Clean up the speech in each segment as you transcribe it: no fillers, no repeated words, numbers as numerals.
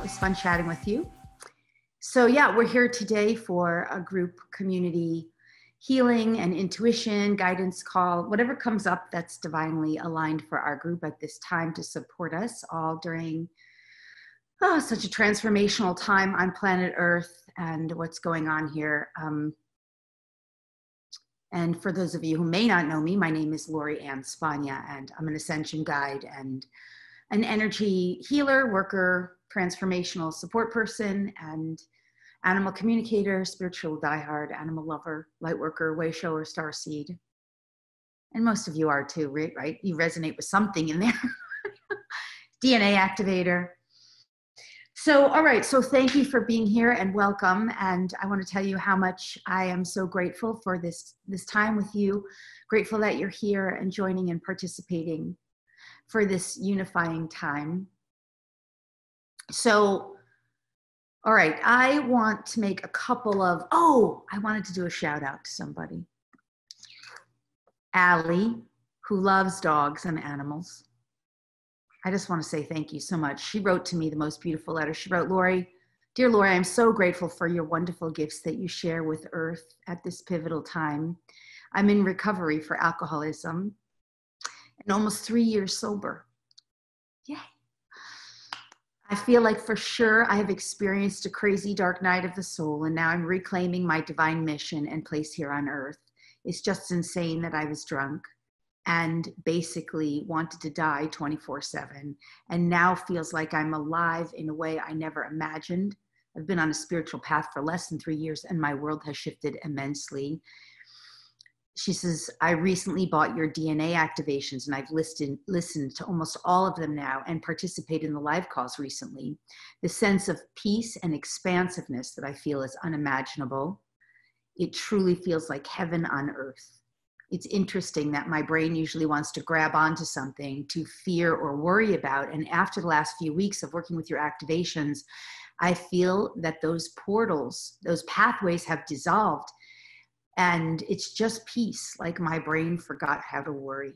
It was fun chatting with you. So yeah, we're here today for a group community healing and intuition, guidance call, whatever comes up that's divinely aligned for our group at this time to support us all during such a transformational time on planet Earth and what's going on here. And for those of you who may not know me, my name is Lori Ann Spagna, and I'm an Ascension guide and an energy healer, worker, transformational support person, and animal communicator, spiritual diehard, animal lover, light worker, way shower, starseed. And most of you are too, right? You resonate with something in there. DNA activator. So, all right. So thank you for being here and welcome. And I want to tell you how much I am so grateful for this time with you. Grateful that you're here and joining and participating for this unifying time. So, all right, I want to make a couple of, I wanted to do a shout out to somebody. Allie, who loves dogs and animals. I just want to say thank you so much. She wrote to me the most beautiful letter. She wrote, Dear Lori, I'm so grateful for your wonderful gifts that you share with Earth at this pivotal time. I'm in recovery for alcoholism and almost 3 years sober. Yay. I feel like for sure I have experienced a crazy dark night of the soul, and now I'm reclaiming my divine mission and place here on Earth. It's just insane that I was drunk and basically wanted to die 24/7, and now feels like I'm alive in a way I never imagined. I've been on a spiritual path for less than 3 years, and my world has shifted immensely. She says, I recently bought your DNA activations, and I've listened to almost all of them now and participated in the live calls recently. The sense of peace and expansiveness that I feel is unimaginable. It truly feels like heaven on earth. It's interesting that my brain usually wants to grab onto something to fear or worry about. And after the last few weeks of working with your activations, I feel that those portals, those pathways have dissolved. And it's just peace, like my brain forgot how to worry.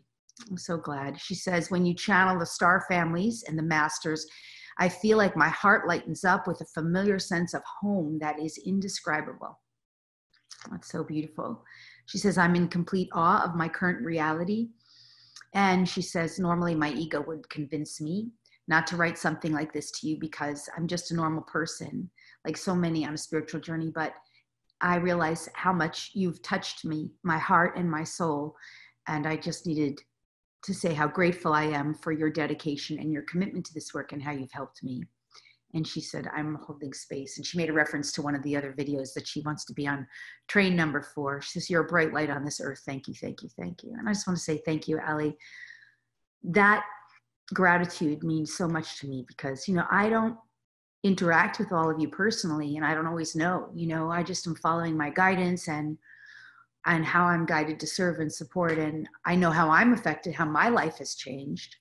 I'm so glad. She says, when you channel the star families and the masters, I feel like my heart lightens up with a familiar sense of home that is indescribable. That's so beautiful. She says, I'm in complete awe of my current reality. And she says, normally my ego would convince me not to write something like this to you because I'm just a normal person, like so many on a spiritual journey. But I realize how much you've touched me, my heart and my soul. And I just needed to say how grateful I am for your dedication and your commitment to this work and how you've helped me. And she said, I'm holding space. And she made a reference to one of the other videos that she wants to be on train number 4. She says, you're a bright light on this earth. Thank you, thank you, thank you. And I just want to say thank you, Allie. That gratitude means so much to me because, I don't interact with all of you personally, and I don't always know, I just am following my guidance and how I'm guided to serve and support. And I know how I'm affected, how my life has changed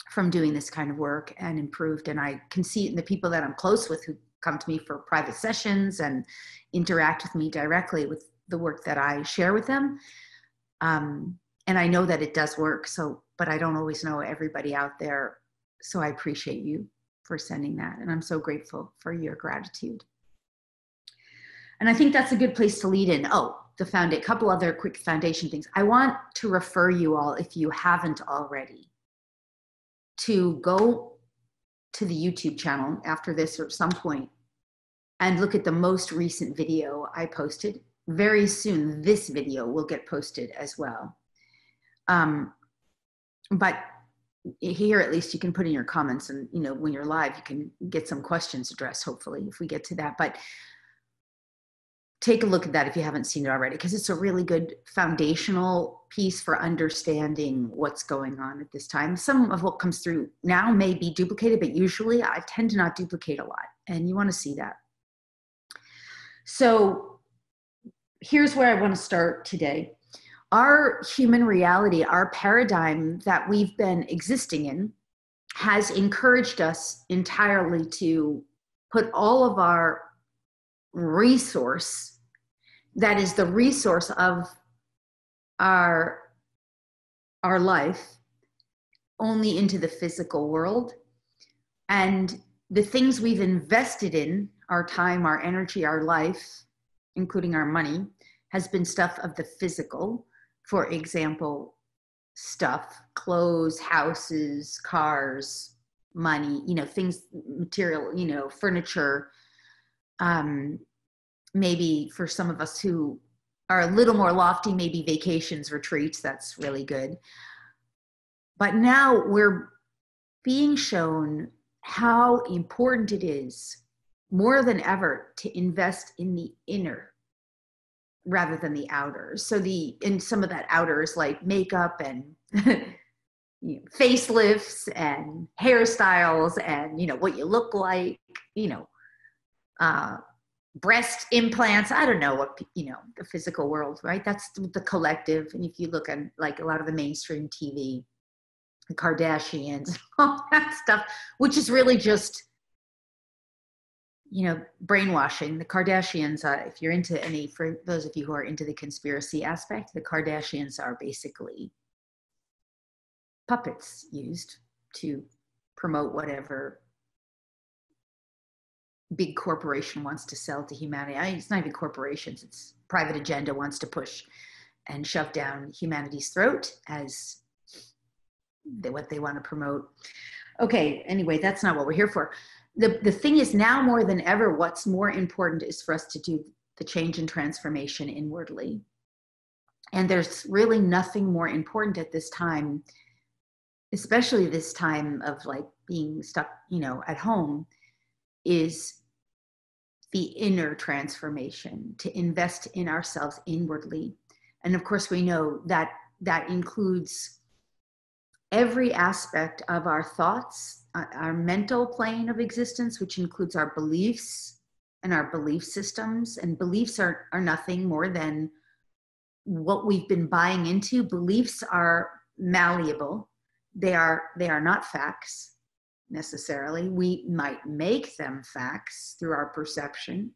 from doing this kind of work and improved. And I can see it in the people that I'm close with who come to me for private sessions and interact with me directly with the work that I share with them. And I know that it does work. But I don't always know everybody out there. So I appreciate you for sending that. And I'm so grateful for your gratitude. And I think that's a good place to lead in. A couple other quick foundation things. I want to refer you all, if you haven't already, to go to the YouTube channel after this or at some point and look at the most recent video I posted. Very soon, this video will get posted as well. But here, at least, you can put in your comments, and when you're live, you can get some questions addressed, hopefully, if we get to that. But take a look at that if you haven't seen it already, because it's a really good foundational piece for understanding what's going on at this time. Some of what comes through now may be duplicated, but usually I tend to not duplicate a lot, and you want to see that. So here's where I want to start today. Our human reality, our paradigm that we've been existing in, has encouraged us entirely to put all of our resource, that is the resource of our life, only into the physical world. And the things we've invested in, our time, our energy, our life, including our money, has been stuff of the physical. For example, stuff, clothes, houses, cars, money, things, material, furniture. Maybe for some of us who are a little more lofty, maybe vacations, retreats, that's really good. But now we're being shown how important it is, more than ever, to invest in the inner rather than the outer. So in some of that outer is like makeup and facelifts and hairstyles and what you look like, breast implants. I don't know what the physical world, right? That's the collective. And if you look at like a lot of the mainstream TV, the Kardashians, all that stuff, which is really just brainwashing. The Kardashians, if you're into for those of you who are into the conspiracy aspect, the Kardashians are basically puppets used to promote whatever big corporation wants to sell to humanity. It's not even corporations, it's private agenda wants to push and shove down humanity's throat as what they want to promote. Okay, anyway, that's not what we're here for. The thing is, now more than ever, what's more important is for us to do the change and transformation inwardly. And there's really nothing more important at this time, especially this time of like being stuck, at home, is the inner transformation, to invest in ourselves inwardly. And of course, we know that that includes every aspect of our thoughts, our mental plane of existence, which includes our beliefs and our belief systems. And beliefs are nothing more than what we've been buying into. Beliefs are malleable. They are not facts necessarily. We might make them facts through our perception,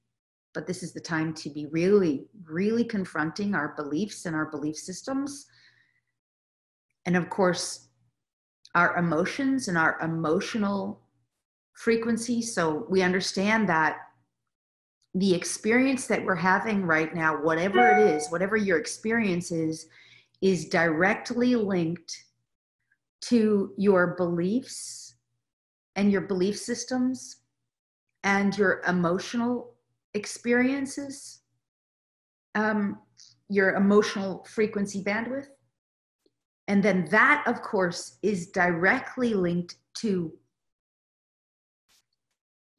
but this is the time to be really, really confronting our beliefs and our belief systems. And of course, our emotions and our emotional frequency. So we understand that the experience that we're having right now, whatever it is, whatever your experience is directly linked to your beliefs and your belief systems and your emotional experiences, your emotional frequency bandwidth. And then that, of course, is directly linked to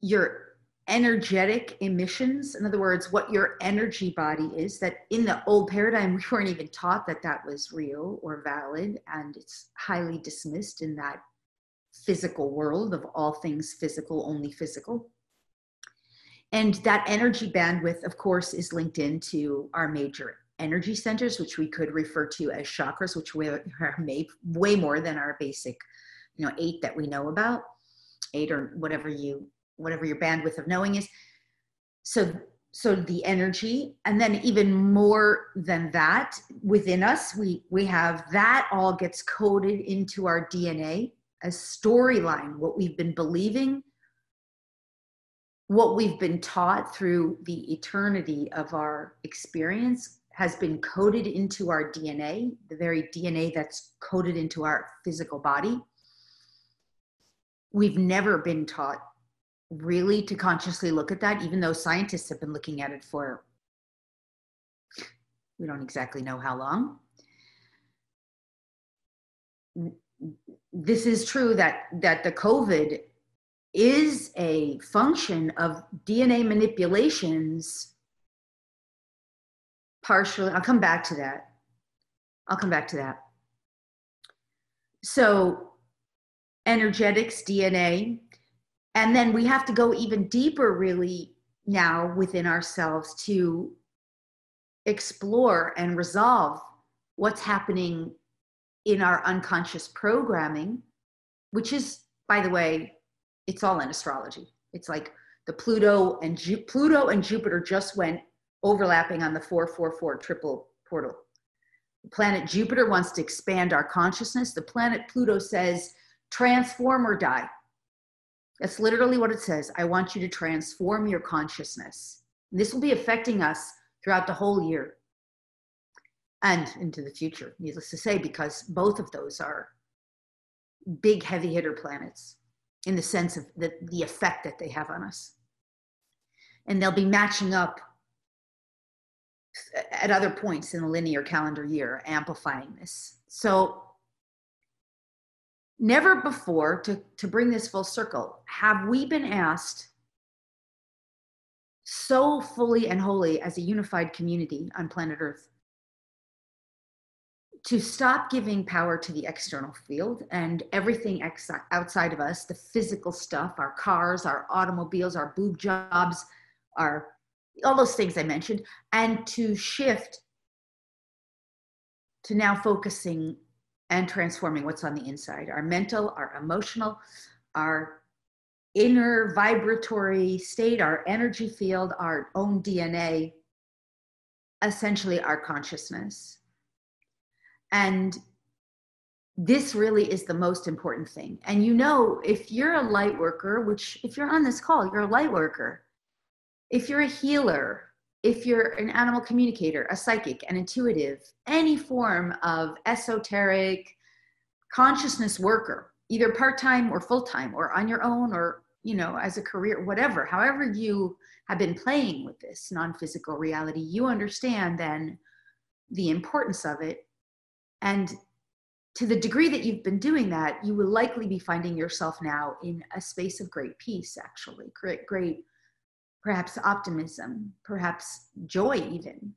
your energetic emissions. In other words, what your energy body is. That in the old paradigm, we weren't even taught that that was real or valid, and it's highly dismissed in that physical world of all things physical, only physical. And that energy bandwidth, of course, is linked into our major energy centers, which we could refer to as chakras, which are made way more than our basic, 8 that we know about, 8 or whatever your bandwidth of knowing is. So the energy, and then even more than that, within us, we have that all gets coded into our DNA as storyline, what we've been believing, what we've been taught through the eternity of our experience has been coded into our DNA, the very DNA that's coded into our physical body. We've never been taught really to consciously look at that, even though scientists have been looking at it for, we don't exactly know how long. This is true that the CoVid is a function of DNA manipulations. Partially, I'll come back to that. So energetics, DNA, and then we have to go even deeper really now within ourselves to explore and resolve what's happening in our unconscious programming, which is, by the way, it's all in astrology. It's like the Pluto and Jupiter just went overlapping on the 444 triple portal. The planet Jupiter wants to expand our consciousness. The planet Pluto says, transform or die. That's literally what it says. I want you to transform your consciousness. And this will be affecting us throughout the whole year and into the future, needless to say, because both of those are big heavy hitter planets in the sense of the effect that they have on us. And they'll be matching up at other points in the linear calendar year, amplifying this. So never before, to bring this full circle, have we been asked so fully and wholly as a unified community on planet Earth to stop giving power to the external field and everything outside of us, the physical stuff, our cars, our automobiles, our boob jobs, all those things I mentioned, and to shift to now focusing and transforming what's on the inside, our mental, our emotional, our inner vibratory state, our energy field, our own DNA, essentially our consciousness. And this really is the most important thing. And you know, if you're a light worker, which if you're on this call, you're a light worker. If you're a healer, if you're an animal communicator, a psychic, an intuitive, any form of esoteric consciousness worker, either part-time or full-time or on your own or, you know, as a career, whatever, however you have been playing with this non-physical reality, you understand then the importance of it. And to the degree that you've been doing that, you will likely be finding yourself now in a space of great peace, actually, great perhaps optimism, perhaps joy even.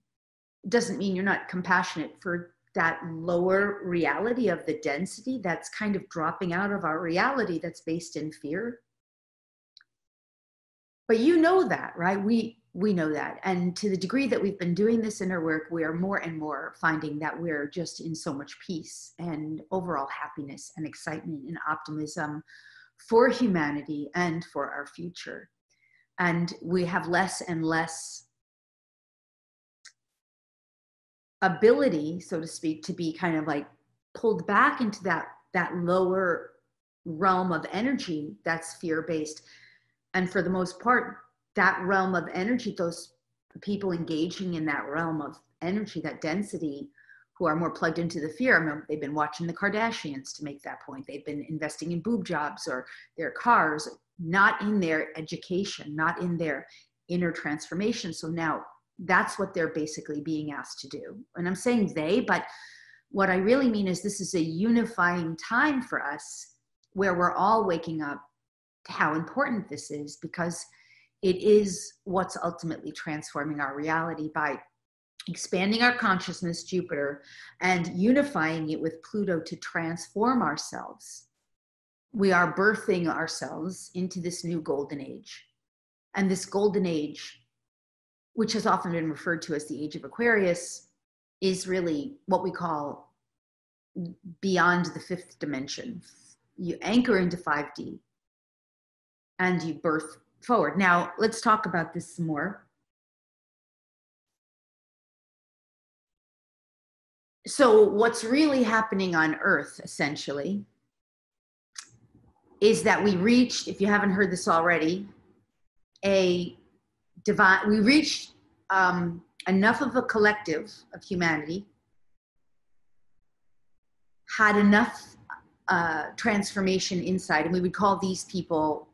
It doesn't mean you're not compassionate for that lower reality of the density that's kind of dropping out of our reality that's based in fear. But you know that, right? We know that. And to the degree that we've been doing this inner work, we are more and more finding that we're just in so much peace and overall happiness and excitement and optimism for humanity and for our future. And we have less and less ability, so to speak, to be kind of like pulled back into that lower realm of energy that's fear-based. And for the most part, that realm of energy, those people engaging in that realm of energy, that density, who are more plugged into the fear. I remember they've been watching the Kardashians to make that point. They've been investing in boob jobs or their cars, not in their education, not in their inner transformation. So now that's what they're basically being asked to do. And I'm saying they, but what I really mean is this is a unifying time for us where we're all waking up to how important this is, because it is what's ultimately transforming our reality by expanding our consciousness, Jupiter, and unifying it with Pluto to transform ourselves. We are birthing ourselves into this new golden age. And this golden age, which has often been referred to as the age of Aquarius, is really what we call beyond the fifth dimension. You anchor into 5D and you birth forward. Now, let's talk about this some more. So what's really happening on Earth, essentially, is that we reached, if you haven't heard this already, we reached enough of a collective of humanity, had enough transformation inside, and we would call these people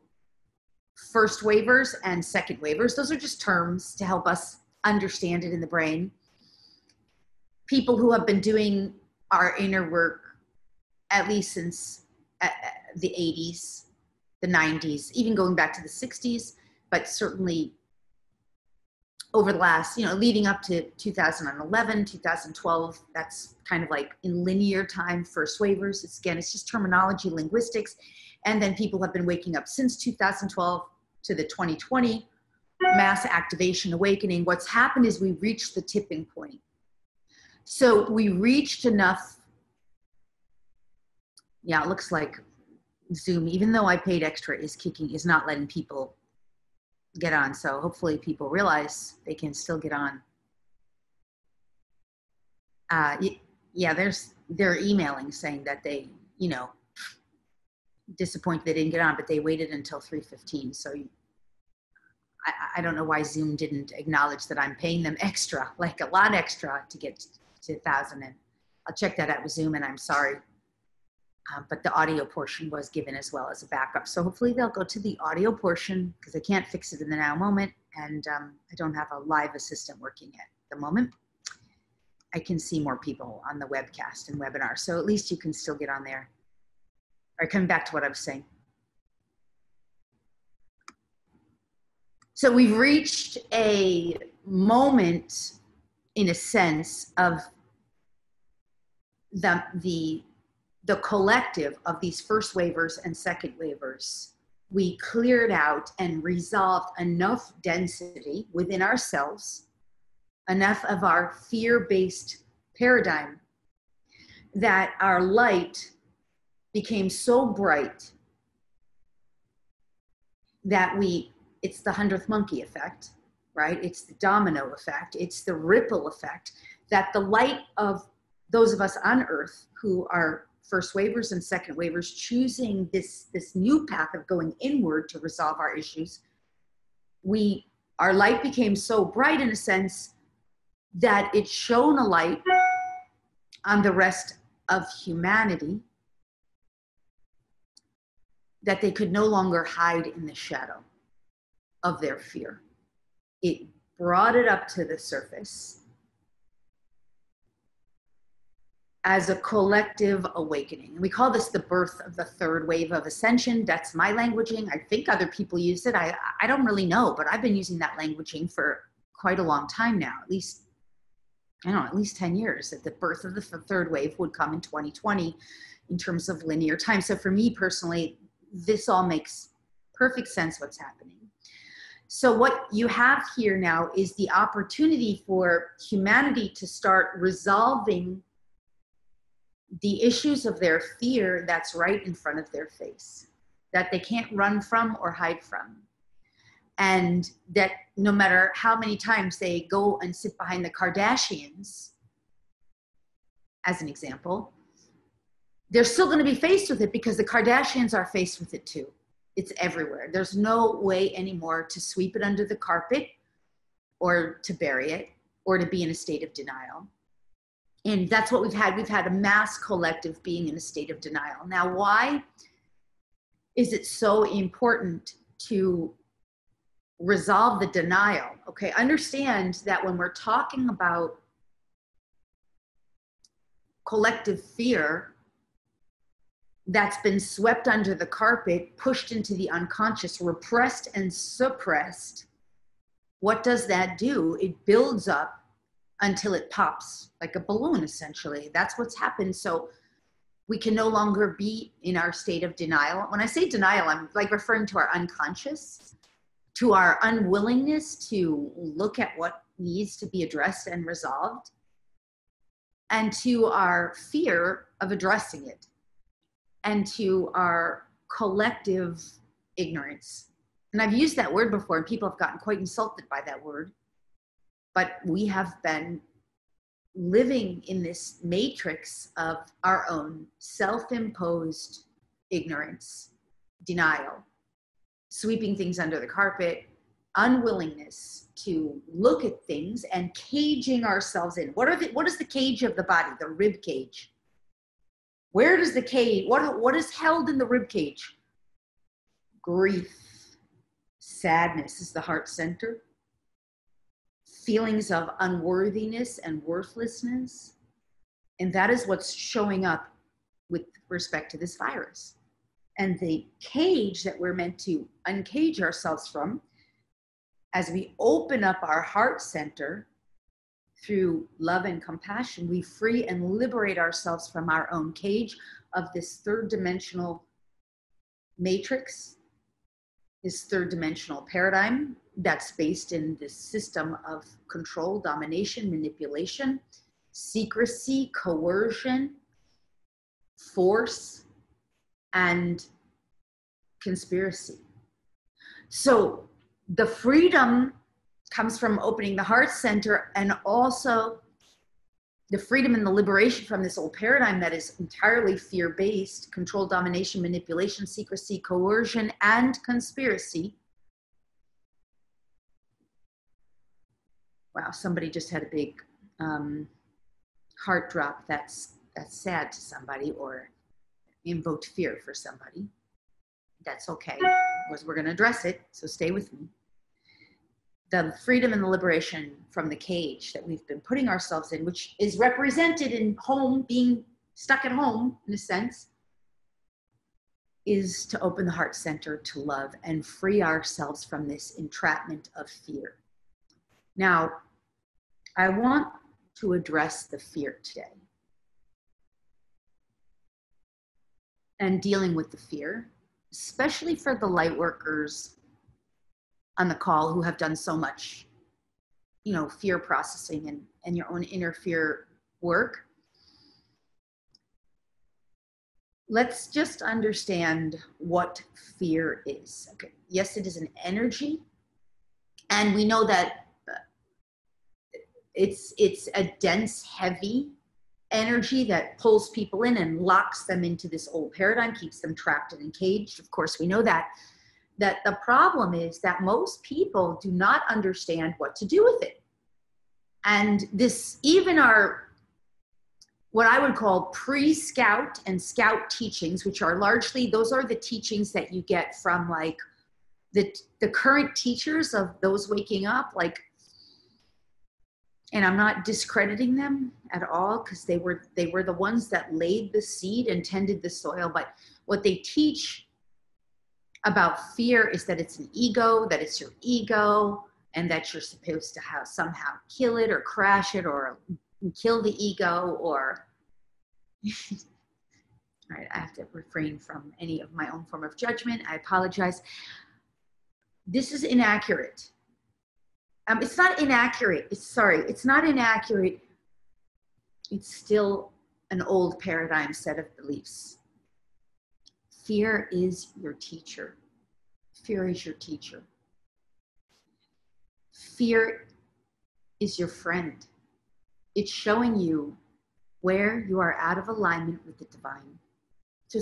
first wavers and second wavers. Those are just terms to help us understand it in the brain. People who have been doing our inner work at least since the 80s, the 90s, even going back to the 60s, but certainly over the last, leading up to 2011, 2012, that's kind of like in linear time, first wavers. It's just terminology, linguistics. And then people have been waking up since 2012 to the 2020 mass activation awakening. What's happened is we reached the tipping point. So we reached enough. Yeah, it looks like Zoom, even though I paid extra, is not letting people get on. So hopefully people realize they can still get on. Yeah, they're emailing saying that they, disappointed they didn't get on, but they waited until 3:15. So I don't know why Zoom didn't acknowledge that I'm paying them extra, like a lot extra, to get to 1,000. And I'll check that out with Zoom, and I'm sorry. But the audio portion was given as well as a backup. So hopefully they'll go to the audio portion, because I can't fix it in the now moment. And I don't have a live assistant working at the moment. I can see more people on the webcast and webinar. So at least you can still get on there. All right, coming back to what I was saying. So we've reached a moment, in a sense, of the collective of these first waivers and second waivers. We cleared out and resolved enough density within ourselves, enough of our fear-based paradigm, that our light became so bright that it's the 100th monkey effect, right? It's the domino effect. It's the ripple effect, that the light of those of us on Earth who are first waivers and second waivers, choosing this new path of going inward to resolve our issues, our light became so bright, in a sense, that it shone a light on the rest of humanity, that they could no longer hide in the shadow of their fear. It brought it up to the surface as a collective awakening. And we call this the birth of the third wave of ascension. That's my languaging. I think other people use it. I don't really know, but I've been using that languaging for quite a long time now, at least 10 years, that the birth of the third wave would come in 2020 in terms of linear time. So for me personally, this all makes perfect sense what's happening. So what you have here now is the opportunity for humanity to start resolving the issues of their fear that's right in front of their face, that they can't run from or hide from. And that no matter how many times they go and sit behind the Kardashians, as an example, they're still going to be faced with it, because the Kardashians are faced with it too. It's everywhere. There's no way anymore to sweep it under the carpet or to bury it or to be in a state of denial. And that's what we've had. We've had a mass collective being in a state of denial. Now, why is it so important to resolve the denial? Okay, understand that when we're talking about collective fear that's been swept under the carpet, pushed into the unconscious, repressed and suppressed, what does that do? It builds up until it pops like a balloon, essentially. That's what's happened. So we can no longer be in our state of denial. When I say denial, I'm like referring to our unconscious, to our unwillingness to look at what needs to be addressed and resolved, and to our fear of addressing it, and to our collective ignorance. And I've used that word before, and people have gotten quite insulted by that word. But we have been living in this matrix of our own self-imposed ignorance, denial, sweeping things under the carpet, unwillingness to look at things, and caging ourselves in. What is the cage of the body? The rib cage. Where does the cage, what is held in the rib cage? Grief, sadness is the heart center. Feelings of unworthiness and worthlessness. And that is what's showing up with respect to this virus. And the cage that we're meant to uncage ourselves from, as we open up our heart center through love and compassion, we free and liberate ourselves from our own cage of this third dimensional matrix, this third dimensional paradigm that's based in this system of control, domination, manipulation, secrecy, coercion, force, and conspiracy. So the freedom comes from opening the heart center, and also the freedom and the liberation from this old paradigm that is entirely fear-based, control, domination, manipulation, secrecy, coercion, and conspiracy. Wow, somebody just had a big heart drop. That's sad to somebody, or invoked fear for somebody. That's okay, because we're going to address it, so stay with me. The freedom and the liberation from the cage that we've been putting ourselves in, which is represented in home, being stuck at home in a sense, is to open the heart center to love and free ourselves from this entrapment of fear. Now, I want to address the fear today. And dealing with the fear, especially for the light workers on the call who have done so much, you know, fear processing and your own inner fear work. Let's just understand what fear is. Okay. Yes, it is an energy, and we know that it's a dense, heavy energy that pulls people in and locks them into this old paradigm, keeps them trapped and encaged. Of course, we know that the problem is that most people do not understand what to do with it. And this, even our, what I would call pre-scout and scout teachings, which are largely, those are the teachings that you get from like the current teachers of those waking up, like, and I'm not discrediting them at all, because they were the ones that laid the seed and tended the soil. But what they teach about fear is that it's an ego, that it's your ego, and that you're supposed to have somehow kill it or crash it or kill the ego, or all right, I have to refrain from any of my own form of judgment. I apologize. This is inaccurate. It's not inaccurate. It's not inaccurate. It's still an old paradigm set of beliefs. Fear is your teacher. Fear is your teacher. Fear is your friend. It's showing you where you are out of alignment with the divine. So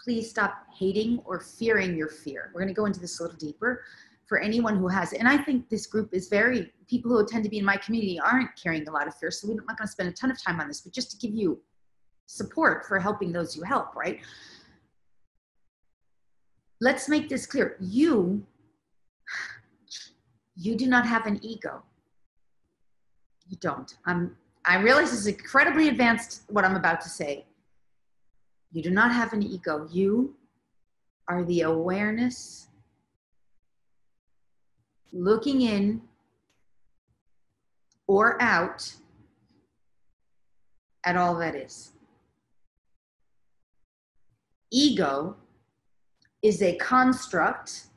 please stop hating or fearing your fear. We're going to go into this a little deeper for anyone who has, and I think this group is people who tend to be in my community aren't carrying a lot of fear, so we're not going to spend a ton of time on this, but just to give you support for helping those you help, right? Let's make this clear. You do not have an ego. You don't. I realize this is incredibly advanced, what I'm about to say. You do not have an ego. You are the awareness looking in or out at all that is. Ego is a construct,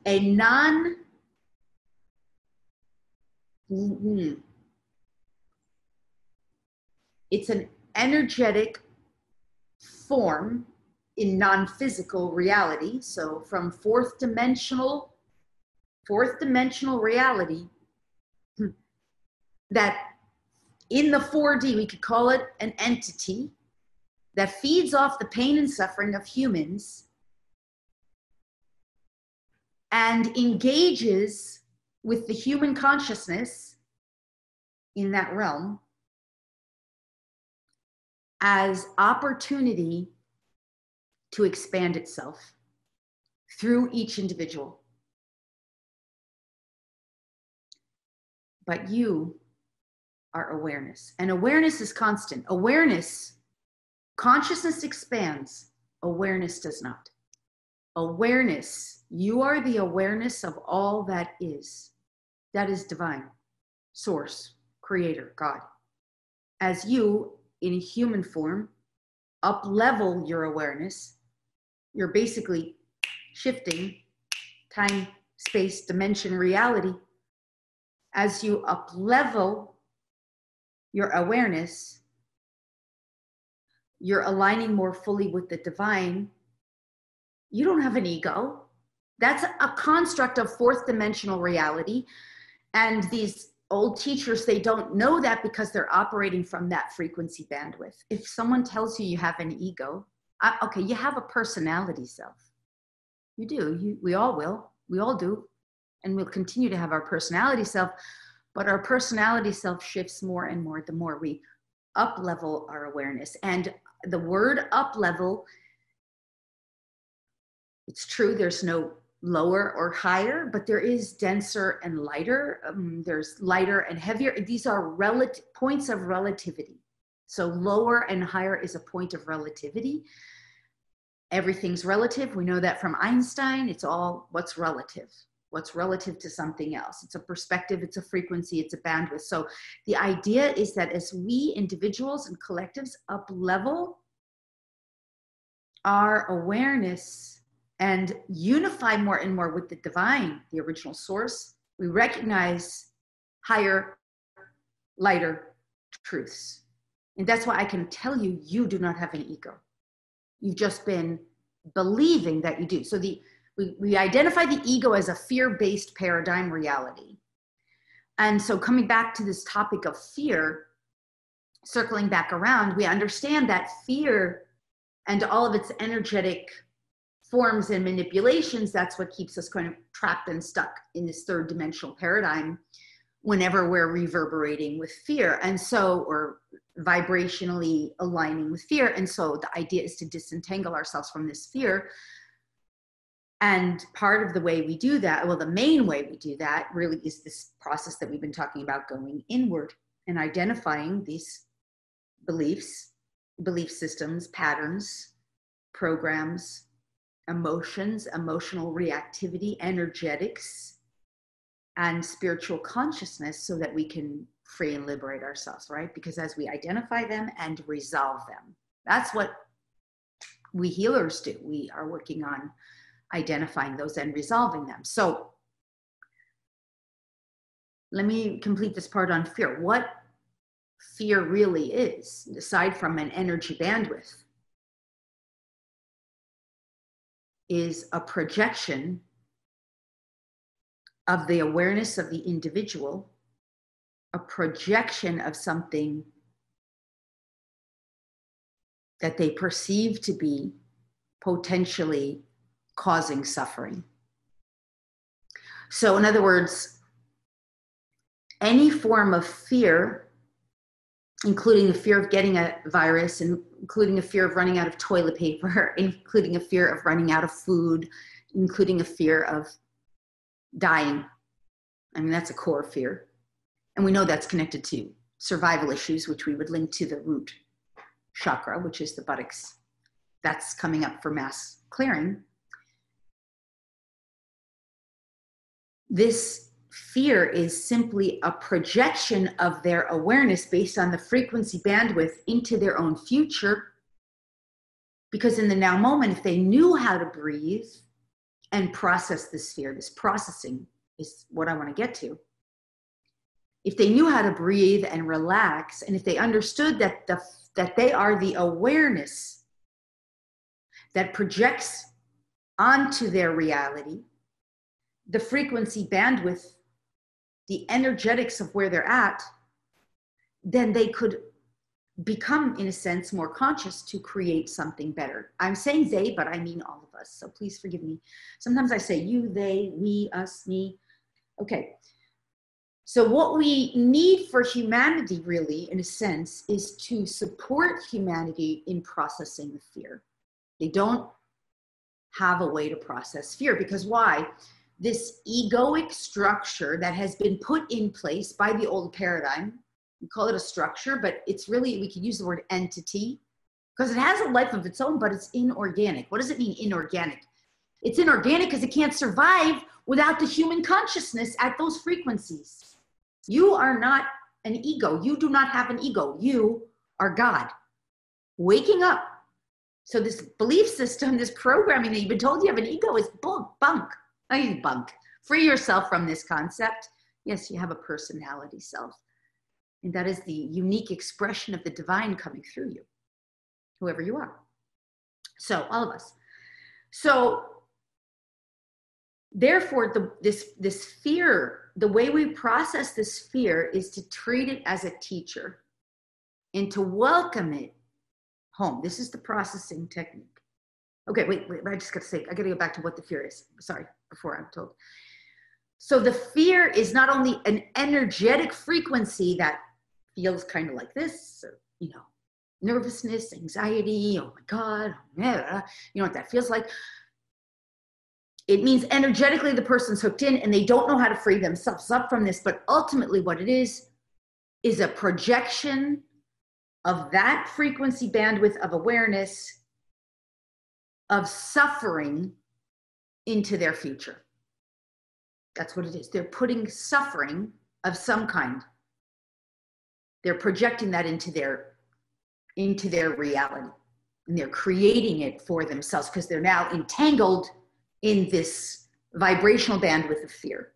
it's an energetic form in non-physical reality. So from fourth dimensional reality, that in the 4D, we could call it an entity that feeds off the pain and suffering of humans and engages with the human consciousness in that realm as opportunity to expand itself through each individual. But you are awareness, and awareness is constant. Consciousness expands, awareness does not. Awareness, you are the awareness of all that is. That is divine, source, creator, God. As you, in human form, up-level your awareness, you're basically shifting time, space, dimension, reality. As you up-level your awareness, you're aligning more fully with the divine. You don't have an ego. That's a construct of fourth dimensional reality. And these old teachers, they don't know that because they're operating from that frequency bandwidth. If someone tells you you have an ego, okay, you have a personality self. You do. We all will. We all do. And we'll continue to have our personality self. But our personality self shifts more and more the more we up-level our awareness. And the word up-level, it's true, there's no lower or higher, but there is denser and lighter. There's lighter and heavier. These are points of relativity. So lower and higher is a point of relativity. Everything's relative. We know that from Einstein. It's all what's relative to something else. It's a perspective, it's a frequency, it's a bandwidth. So the idea is that as we individuals and collectives up-level our awareness and unify more and more with the divine, the original source, we recognize higher, lighter truths. And that's why I can tell you, you do not have an ego. You've just been believing that you do. So we identify the ego as a fear-based paradigm reality. And so coming back to this topic of fear, circling back around, we understand that fear and all of its energetic forms and manipulations, that's what keeps us kind of trapped and stuck in this third dimensional paradigm whenever we're reverberating with fear. And so, or vibrationally aligning with fear. And so the idea is to disentangle ourselves from this fear. And part of the way we do that, well, the main way we do that really is this process that we've been talking about, going inward and identifying these beliefs, belief systems, patterns, programs, emotions, emotional reactivity, energetics, and spiritual consciousness, so that we can free and liberate ourselves, right? Because as we identify them and resolve them, that's what we healers do. We are working on identifying those and resolving them. So let me complete this part on fear. What fear really is, aside from an energy bandwidth, is a projection of the awareness of the individual, a projection of something that they perceive to be potentially causing suffering. So in other words, any form of fear, including the fear of getting a virus, and including a fear of running out of toilet paper, including a fear of running out of food, including a fear of dying. I mean, that's a core fear. And we know that's connected to survival issues, which we would link to the root chakra, which is the buttocks. That's coming up for mass clearing. This fear is simply a projection of their awareness based on the frequency bandwidth into their own future. Because in the now moment, if they knew how to breathe and process this fear, this processing is what I want to get to. If they knew how to breathe and relax, and if they understood that they are the awareness that projects onto their reality, the frequency bandwidth, the energetics of where they're at, then they could become, in a sense, more conscious to create something better. I'm saying they, but I mean all of us. So please forgive me. Sometimes I say you, they, we, us, me. Okay. So what we need for humanity, really, in a sense, is to support humanity in processing the fear. They don't have a way to process fear, because why? This egoic structure that has been put in place by the old paradigm, we call it a structure, but it's really, we could use the word entity, because it has a life of its own, but it's inorganic. What does it mean, inorganic? It's inorganic because it can't survive without the human consciousness at those frequencies. You are not an ego. You do not have an ego. You are God waking up. So this belief system, this programming that you've been told you have an ego is bunk. I mean, bunk. Free yourself from this concept. Yes, you have a personality self. And that is the unique expression of the divine coming through you, whoever you are. So all of us. So therefore, this fear the way we process this fear is to treat it as a teacher and to welcome it home. This is the processing technique. Okay, wait, I just got to say, I got to go back to what the fear is. Sorry, before I'm told. So the fear is not only an energetic frequency that feels kind of like this, or, you know, nervousness, anxiety, oh my God, you know what that feels like. It means energetically the person's hooked in and they don't know how to free themselves up from this, but ultimately what it is a projection of that frequency bandwidth of awareness of suffering into their future. That's what it is. They're putting suffering of some kind. They're projecting that into their reality, and they're creating it for themselves because they're now entangled in this vibrational bandwidth of fear.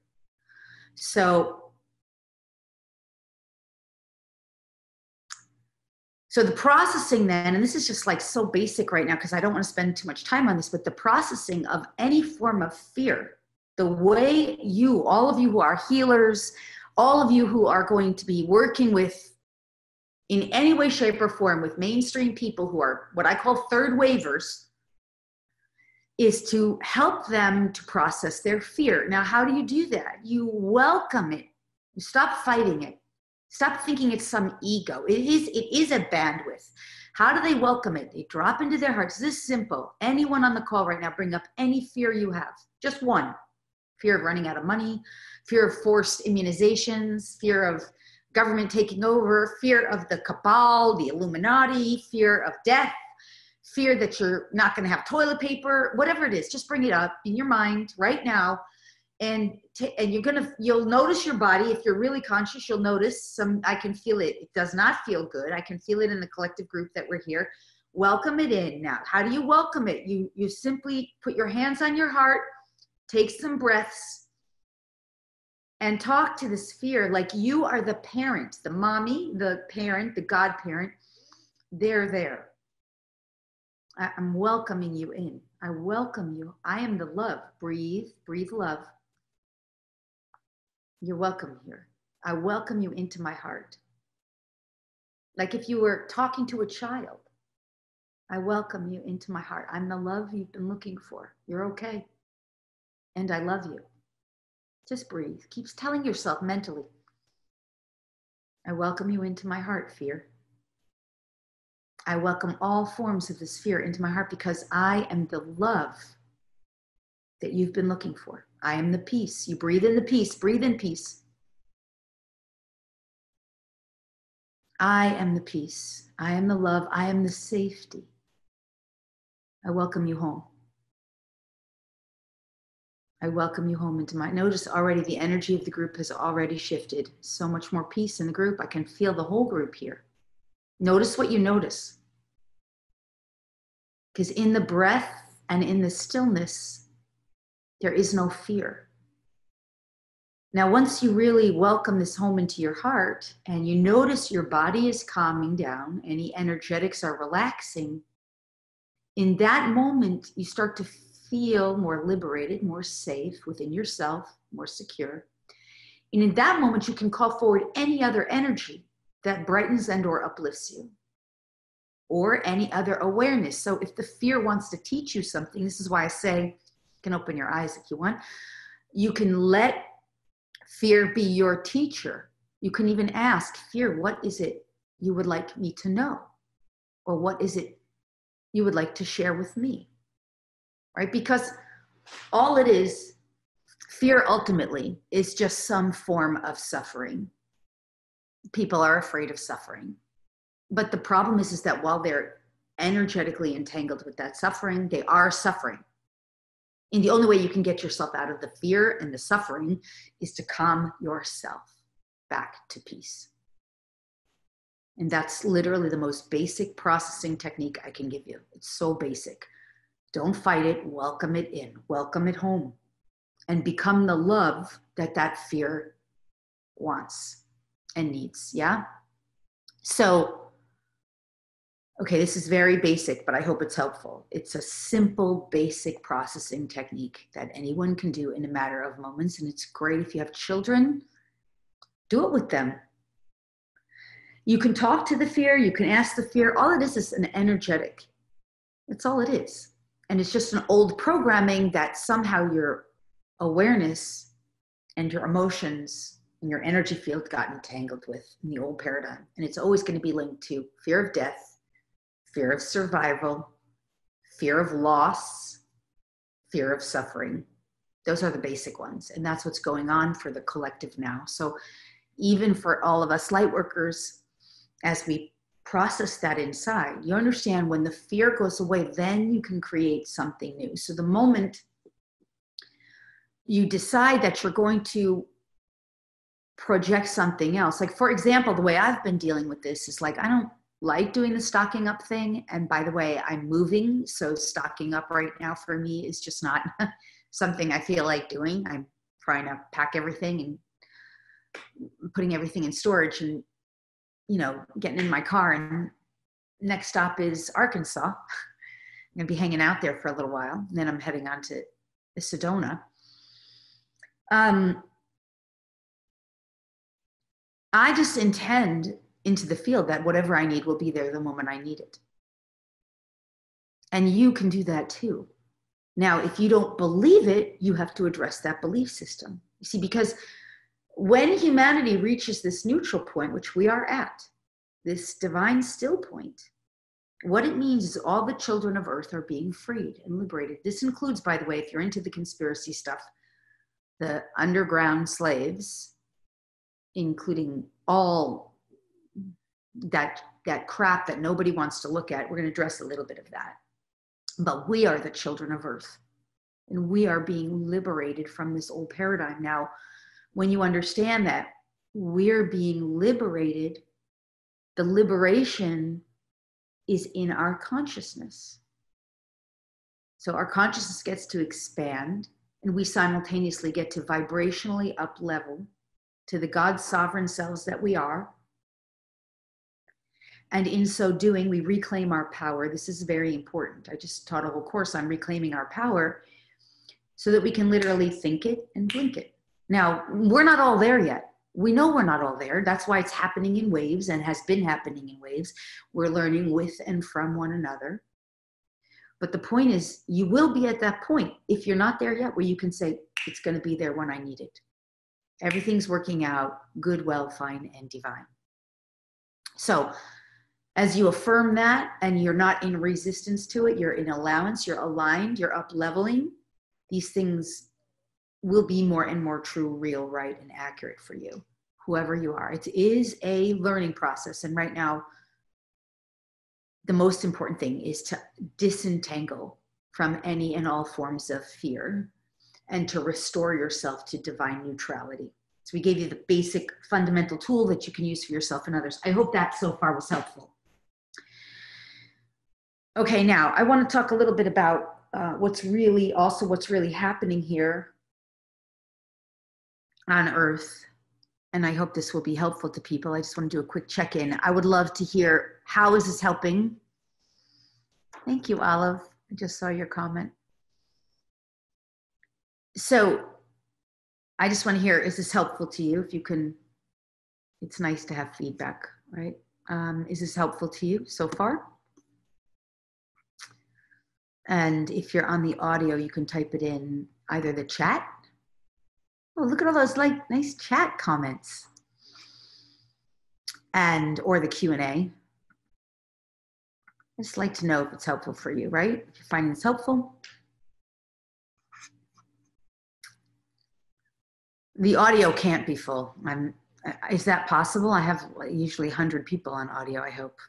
So the processing then, and this is just like so basic right now because I don't want to spend too much time on this, but the processing of any form of fear, the way you, all of you who are healers, all of you who are going to be working with, in any way, shape, or form with mainstream people who are what I call third wavers, is to help them to process their fear. Now, how do you do that? You welcome it. You stop fighting it. Stop thinking it's some ego. It is a bandwidth. How do they welcome it? They drop into their hearts. This is simple. Anyone on the call right now, bring up any fear you have. Just one. Fear of running out of money, fear of forced immunizations, fear of government taking over, fear of the cabal, the Illuminati, fear of death, fear that you're not going to have toilet paper, whatever it is. Just bring it up in your mind right now. And you'll notice your body. If you're really conscious, you'll notice I can feel it. It does not feel good. I can feel it in the collective group that we're here. Welcome it in. Now, how do you welcome it? You simply put your hands on your heart, take some breaths, and talk to this fear like you are the parent, the mommy, the parent, the godparent. They're there. I'm welcoming you in. I welcome you. I am the love. Breathe, breathe love. You're welcome here. I welcome you into my heart. Like if you were talking to a child, I welcome you into my heart. I'm the love you've been looking for. You're okay. And I love you. Just breathe. Keep telling yourself mentally, I welcome you into my heart, fear. I welcome all forms of this fear into my heart because I am the love that you've been looking for. I am the peace. You breathe in the peace. Breathe in peace. I am the peace. I am the love. I am the safety. I welcome you home. I welcome you home into my, notice already the energy of the group has already shifted. So much more peace in the group. I can feel the whole group here. Notice what you notice. Because in the breath and in the stillness, there is no fear. Now, once you really welcome this home into your heart and you notice your body is calming down, any energetics are relaxing, in that moment, you start to feel more liberated, more safe within yourself, more secure. And in that moment, you can call forward any other energy that brightens and or uplifts you, or any other awareness. So if the fear wants to teach you something, this is why I say, you can open your eyes if you want. You can let fear be your teacher. You can even ask fear, what is it you would like me to know? Or what is it you would like to share with me? Right? Because all it is, fear ultimately is just some form of suffering. People are afraid of suffering. But the problem is that while they're energetically entangled with that suffering, they are suffering. And the only way you can get yourself out of the fear and the suffering is to calm yourself back to peace. And that's literally the most basic processing technique I can give you. It's so basic. Don't fight it. Welcome it in. Welcome it home. And become the love that that fear wants and needs. Yeah? So Okay, this is very basic, but I hope it's helpful. It's a simple, basic processing technique that anyone can do in a matter of moments. And it's great if you have children, do it with them. You can talk to the fear, you can ask the fear. All it is an energetic. That's all it is. And it's just an old programming that somehow your awareness and your emotions and your energy field got entangled with in the old paradigm. And it's always going to be linked to fear of death, fear of survival, fear of loss, fear of suffering. Those are the basic ones. And that's what's going on for the collective now. So even for all of us light workers, as we process that inside, you understand when the fear goes away, then you can create something new. So the moment you decide that you're going to project something else, like for example, the way I've been dealing with this is like, I don't like doing the stocking up thing. And by the way, I'm moving. So stocking up right now for me is just not something I feel like doing. I'm trying to pack everything and putting everything in storage and, you know, getting in my car. And next stop is Arkansas. I'm going to be hanging out there for a little while. And then I'm heading on to Sedona. I just intend into the field that whatever I need will be there the moment I need it. And you can do that too. Now, if you don't believe it, you have to address that belief system. You see, because when humanity reaches this neutral point, which we are at, this divine still point, what it means is all the children of Earth are being freed and liberated. This includes, by the way, if you're into the conspiracy stuff, the underground slaves, including all that crap that nobody wants to look at. We're going to address a little bit of that. But we are the children of Earth, and we are being liberated from this old paradigm. Now, when you understand that we're being liberated, the liberation is in our consciousness. So our consciousness gets to expand, and we simultaneously get to vibrationally up level to the God sovereign selves that we are. And in so doing, we reclaim our power. This is very important. I just taught a whole course on reclaiming our power so that we can literally think it and blink it. Now, we're not all there yet. We know we're not all there. That's why it's happening in waves and has been happening in waves. We're learning with and from one another. But the point is, you will be at that point, if you're not there yet, where you can say, it's going to be there when I need it. Everything's working out good, well, fine, and divine. So as you affirm that and you're not in resistance to it, you're in allowance, you're aligned, you're up leveling, these things will be more and more true, real, right, and accurate for you, whoever you are. It is a learning process. And right now, the most important thing is to disentangle from any and all forms of fear and to restore yourself to divine neutrality. So we gave you the basic fundamental tool that you can use for yourself and others. I hope that so far was helpful. Okay, now I want to talk a little bit about what's really happening here on Earth. And I hope this will be helpful to people. I just want to do a quick check-in. I would love to hear, how is this helping? Thank you, Olive. I just saw your comment. So I just want to hear, is this helpful to you? If you can, it's nice to have feedback, right? Is this helpful to you so far? And if you're on the audio, you can type it in either the chat. Oh, look at all those like nice chat comments. Or the Q&A. I just like to know if it's helpful for you, right? If you're finding this helpful. The audio can't be full. Is that possible? I have usually 100 people on audio, I hope.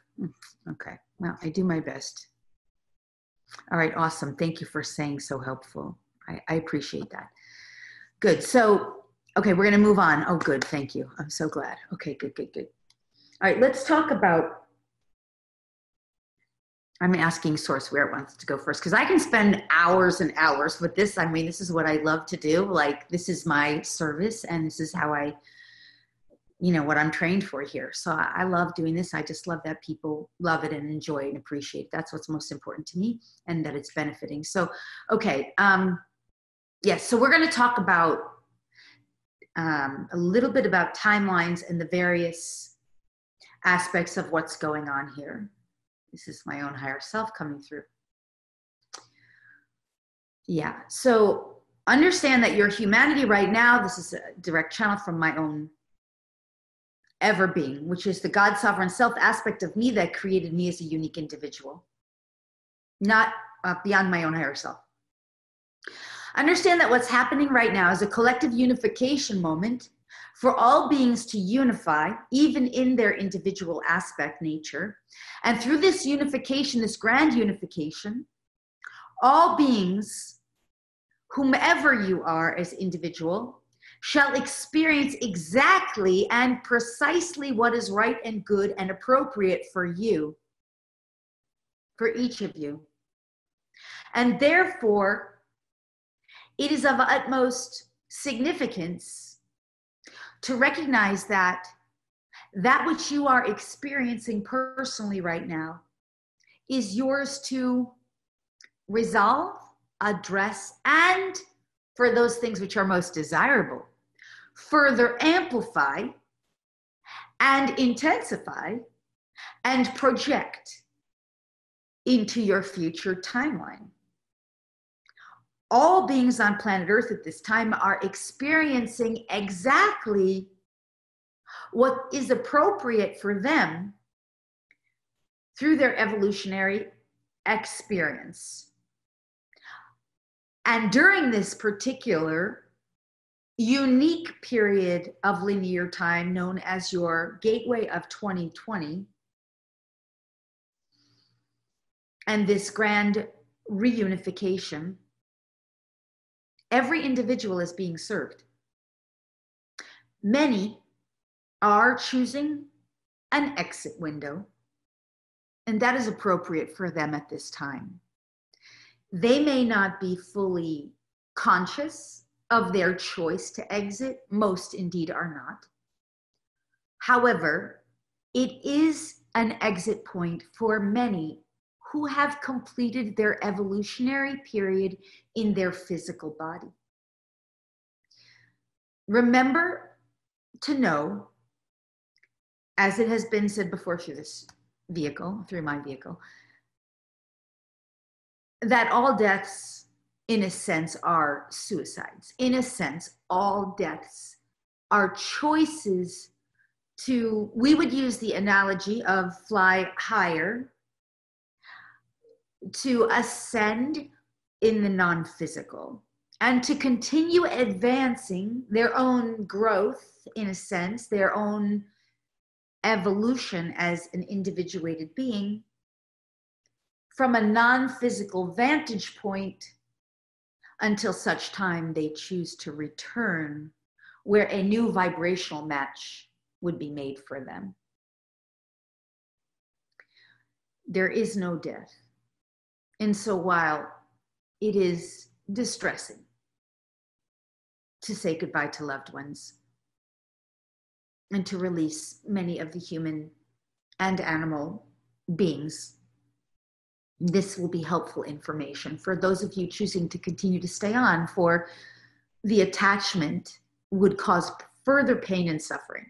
Okay, well, I do my best. All right, awesome. Thank you for saying so helpful. I appreciate that. Good, so, okay, we're gonna move on. Oh, good, thank you. I'm so glad. Okay, good, good, good. All right, let's talk about, I'm asking Source where it wants to go first, because I can spend hours and hours with this. I mean, this is what I love to do. Like, this is my service, and this is how I you know, what I'm trained for here. So I love doing this. I just love that people love it and enjoy it and appreciate it. That's what's most important to me, and that it's benefiting. So, okay. Yes. So we're going to talk about a little bit about timelines and the various aspects of what's going on here. This is my own higher self coming through. Yeah. So understand that your humanity right now, this is a direct channel from my own ever being, which is the God sovereign self aspect of me that created me as a unique individual, not beyond my own higher self. Understand that what's happening right now is a collective unification moment for all beings to unify, even in their individual aspect nature. And through this unification, this grand unification, all beings, whomever you are as individual, shall experience exactly and precisely what is right and good and appropriate for you, for each of you. And therefore, it is of utmost significance to recognize that that which you are experiencing personally right now is yours to resolve, address, and for those things which are most desirable, further amplify and intensify and project into your future timeline. All beings on planet Earth at this time are experiencing exactly what is appropriate for them through their evolutionary experience. And during this particular unique period of linear time known as your gateway of 2020, and this grand reunification, every individual is being served. Many are choosing an exit window, and that is appropriate for them at this time. They may not be fully conscious of their choice to exit. Most indeed are not. However, it is an exit point for many who have completed their evolutionary period in their physical body. Remember to know, as it has been said before through this vehicle, through my vehicle, that all deaths, in a sense, are suicides. In a sense, all deaths are choices to, we would use the analogy of fly higher, to ascend in the non-physical, and to continue advancing their own growth, in a sense, their own evolution as an individuated being from a non-physical vantage point until such time they choose to return where a new vibrational match would be made for them. There is no death. And so while it is distressing to say goodbye to loved ones and to release many of the human and animal beings, this will be helpful information for those of you choosing to continue to stay on, for the attachment would cause further pain and suffering.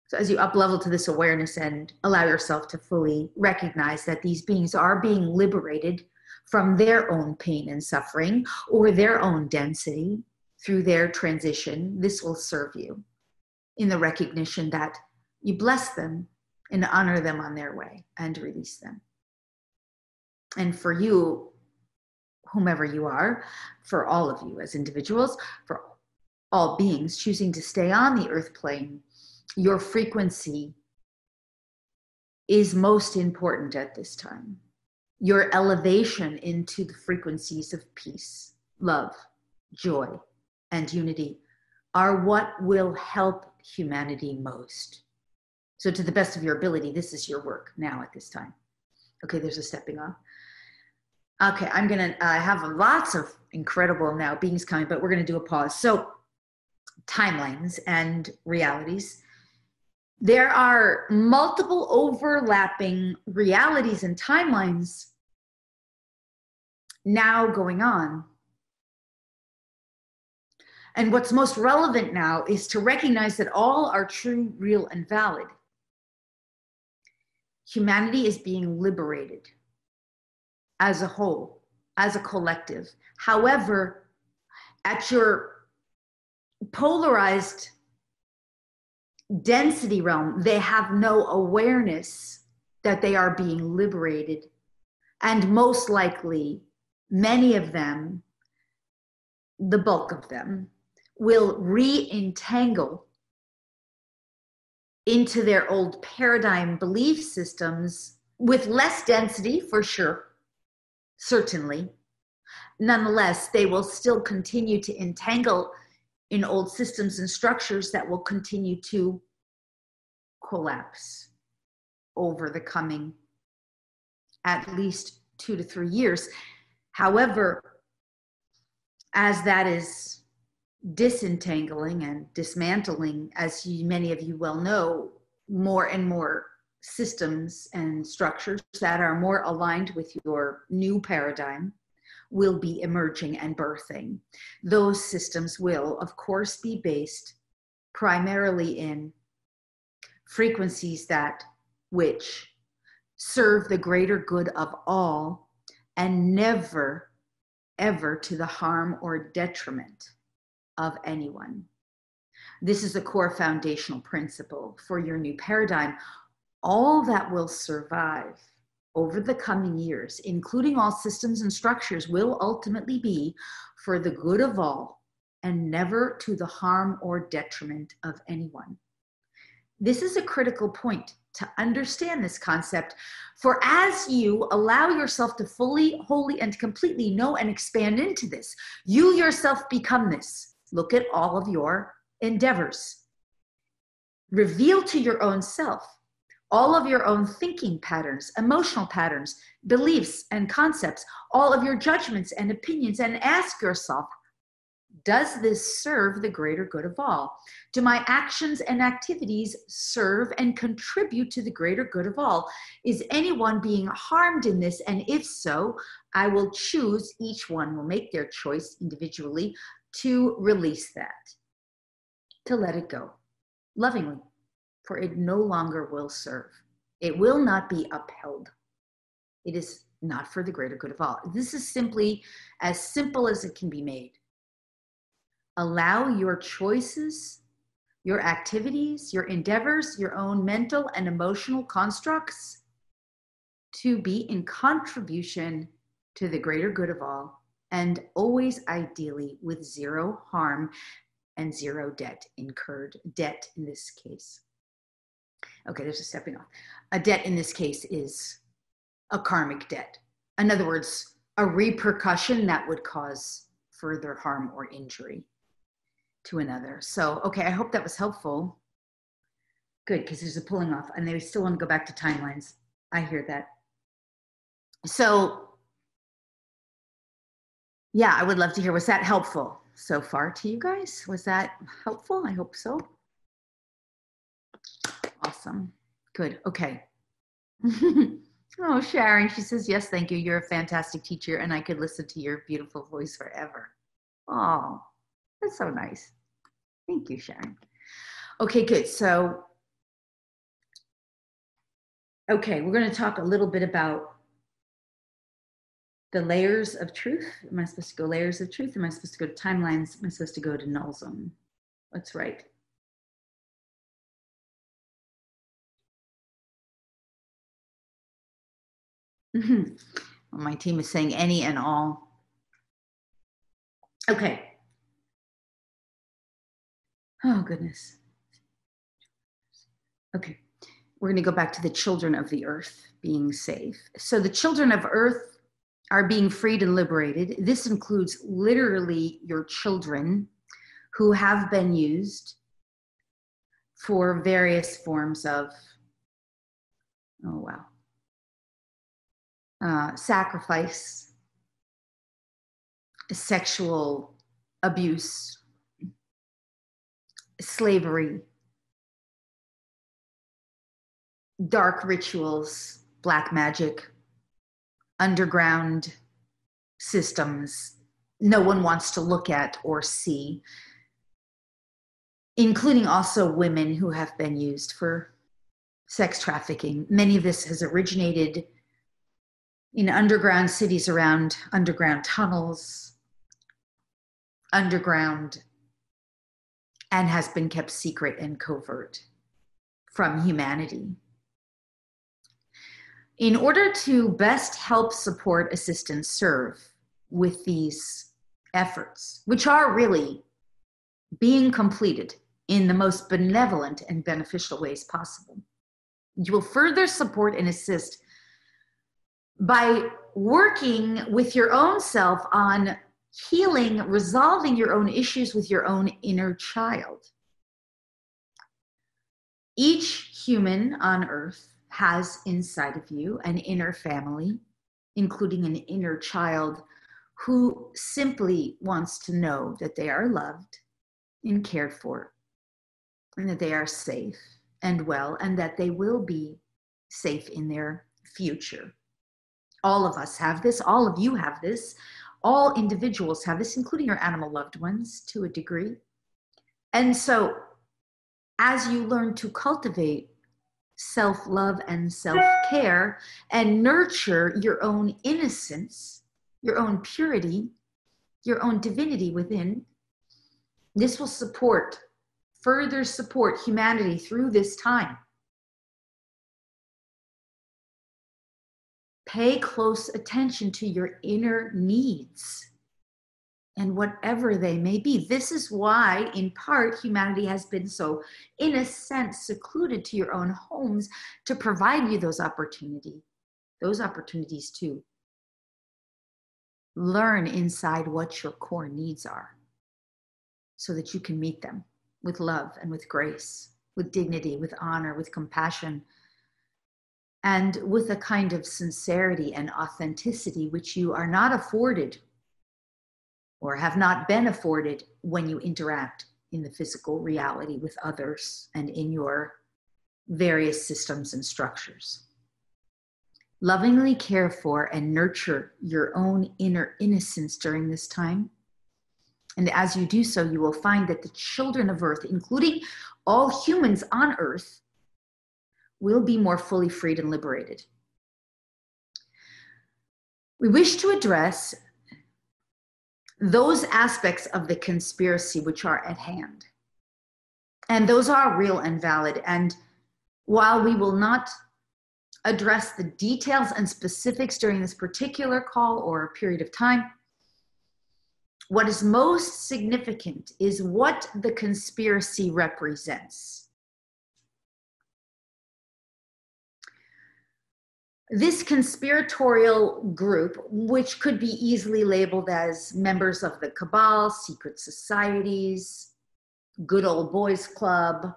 So as you up level to this awareness and allow yourself to fully recognize that these beings are being liberated from their own pain and suffering or their own density through their transition, this will serve you in the recognition that you bless them and honor them on their way and release them. And for you, whomever you are, for all of you as individuals, for all beings choosing to stay on the earth plane, your frequency is most important at this time. Your elevation into the frequencies of peace, love, joy, and unity are what will help humanity most. So to the best of your ability, this is your work now at this time. Okay, there's a stepping off. Okay, I'm gonna have lots of incredible now beings coming, but we're gonna do a pause. So timelines and realities. There are multiple overlapping realities and timelines now going on. And what's most relevant now is to recognize that all are true, real, and valid. Humanity is being liberated as a whole, as a collective. However, at your polarized density realm, they have no awareness that they are being liberated. And most likely, many of them, the bulk of them, will re-entangle into their old paradigm belief systems with less density, for sure, certainly. Nonetheless, they will still continue to entangle in old systems and structures that will continue to collapse over the coming at least 2 to 3 years. However, as that is disentangling and dismantling, as many of you well know, more and more systems and structures that are more aligned with your new paradigm will be emerging and birthing. Those systems will, of course, be based primarily in frequencies that which serve the greater good of all and never, ever to the harm or detriment of anyone. This is the core foundational principle for your new paradigm. All that will survive over the coming years, including all systems and structures, will ultimately be for the good of all and never to the harm or detriment of anyone. This is a critical point to understand this concept, for as you allow yourself to fully, wholly, and completely know and expand into this, you yourself become this. Look at all of your endeavors. Reveal to your own self all of your own thinking patterns, emotional patterns, beliefs and concepts, all of your judgments and opinions, and ask yourself, does this serve the greater good of all? Do my actions and activities serve and contribute to the greater good of all? Is anyone being harmed in this? And if so, I will choose, each one will make their choice individually to release that, to let it go lovingly, for it no longer will serve. It will not be upheld. It is not for the greater good of all. This is simply as simple as it can be made. Allow your choices, your activities, your endeavors, your own mental and emotional constructs to be in contribution to the greater good of all, and always ideally with zero harm and zero debt incurred. Debt in this case. Okay, there's a stepping off. A debt in this case is a karmic debt. In other words, a repercussion that would cause further harm or injury to another. So, okay, I hope that was helpful. Good, because there's a pulling off, and they still want to go back to timelines. I hear that. So, yeah, I would love to hear, was that helpful so far to you guys? Was that helpful? I hope so. Awesome. Good. Okay. Oh, Sharon, she says, yes, thank you. You're a fantastic teacher, and I could listen to your beautiful voice forever. Oh, that's so nice. Thank you, Sharon. Okay, good. So, okay, we're going to talk a little bit about the layers of truth. Am I supposed to go layers of truth? Am I supposed to go to timelines? Am I supposed to go to null zone? What's right? Well, my team is saying any and all. Okay. Oh, goodness. Okay. We're going to go back to the children of the earth being safe. So the children of earth are being freed and liberated. This includes literally your children who have been used for various forms of, oh, wow, sacrifice, sexual abuse, slavery, dark rituals, black magic, underground systems no one wants to look at or see, including also women who have been used for sex trafficking. Many of this has originated in underground cities, around underground tunnels, underground, and has been kept secret and covert from humanity. In order to best help, support, assist, and serve with these efforts, which are really being completed in the most benevolent and beneficial ways possible, you will further support and assist by working with your own self on healing, resolving your own issues with your own inner child. Each human on earth has inside of you an inner family, including an inner child who simply wants to know that they are loved and cared for, and that they are safe and well, and that they will be safe in their future. All of us have this, all of you have this, all individuals have this, including your animal loved ones to a degree. And so as you learn to cultivate self-love and self-care and nurture your own innocence, your own purity, your own divinity within, this will support, further support humanity through this time. Pay close attention to your inner needs and whatever they may be. This is why, in part, humanity has been so, in a sense, secluded to your own homes to provide you those opportunities to learn inside what your core needs are so that you can meet them with love and with grace, with dignity, with honor, with compassion, and with a kind of sincerity and authenticity which you are not afforded or have not been afforded when you interact in the physical reality with others and in your various systems and structures. Lovingly care for and nurture your own inner innocence during this time. And as you do so, you will find that the children of Earth, including all humans on Earth, will be more fully freed and liberated. We wish to address those aspects of the conspiracy which are at hand. And those are real and valid. And while we will not address the details and specifics during this particular call or period of time, what is most significant is what the conspiracy represents. This conspiratorial group, which could be easily labeled as members of the cabal, secret societies, good old boys club,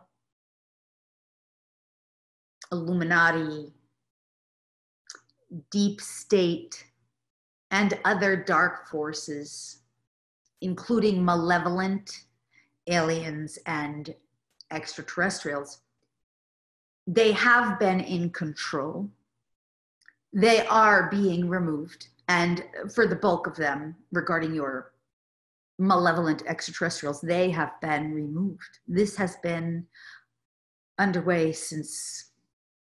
Illuminati, deep state, and other dark forces, including malevolent aliens and extraterrestrials, they have been in control. They are being removed, and for the bulk of them, regarding your malevolent extraterrestrials, they have been removed. This has been underway since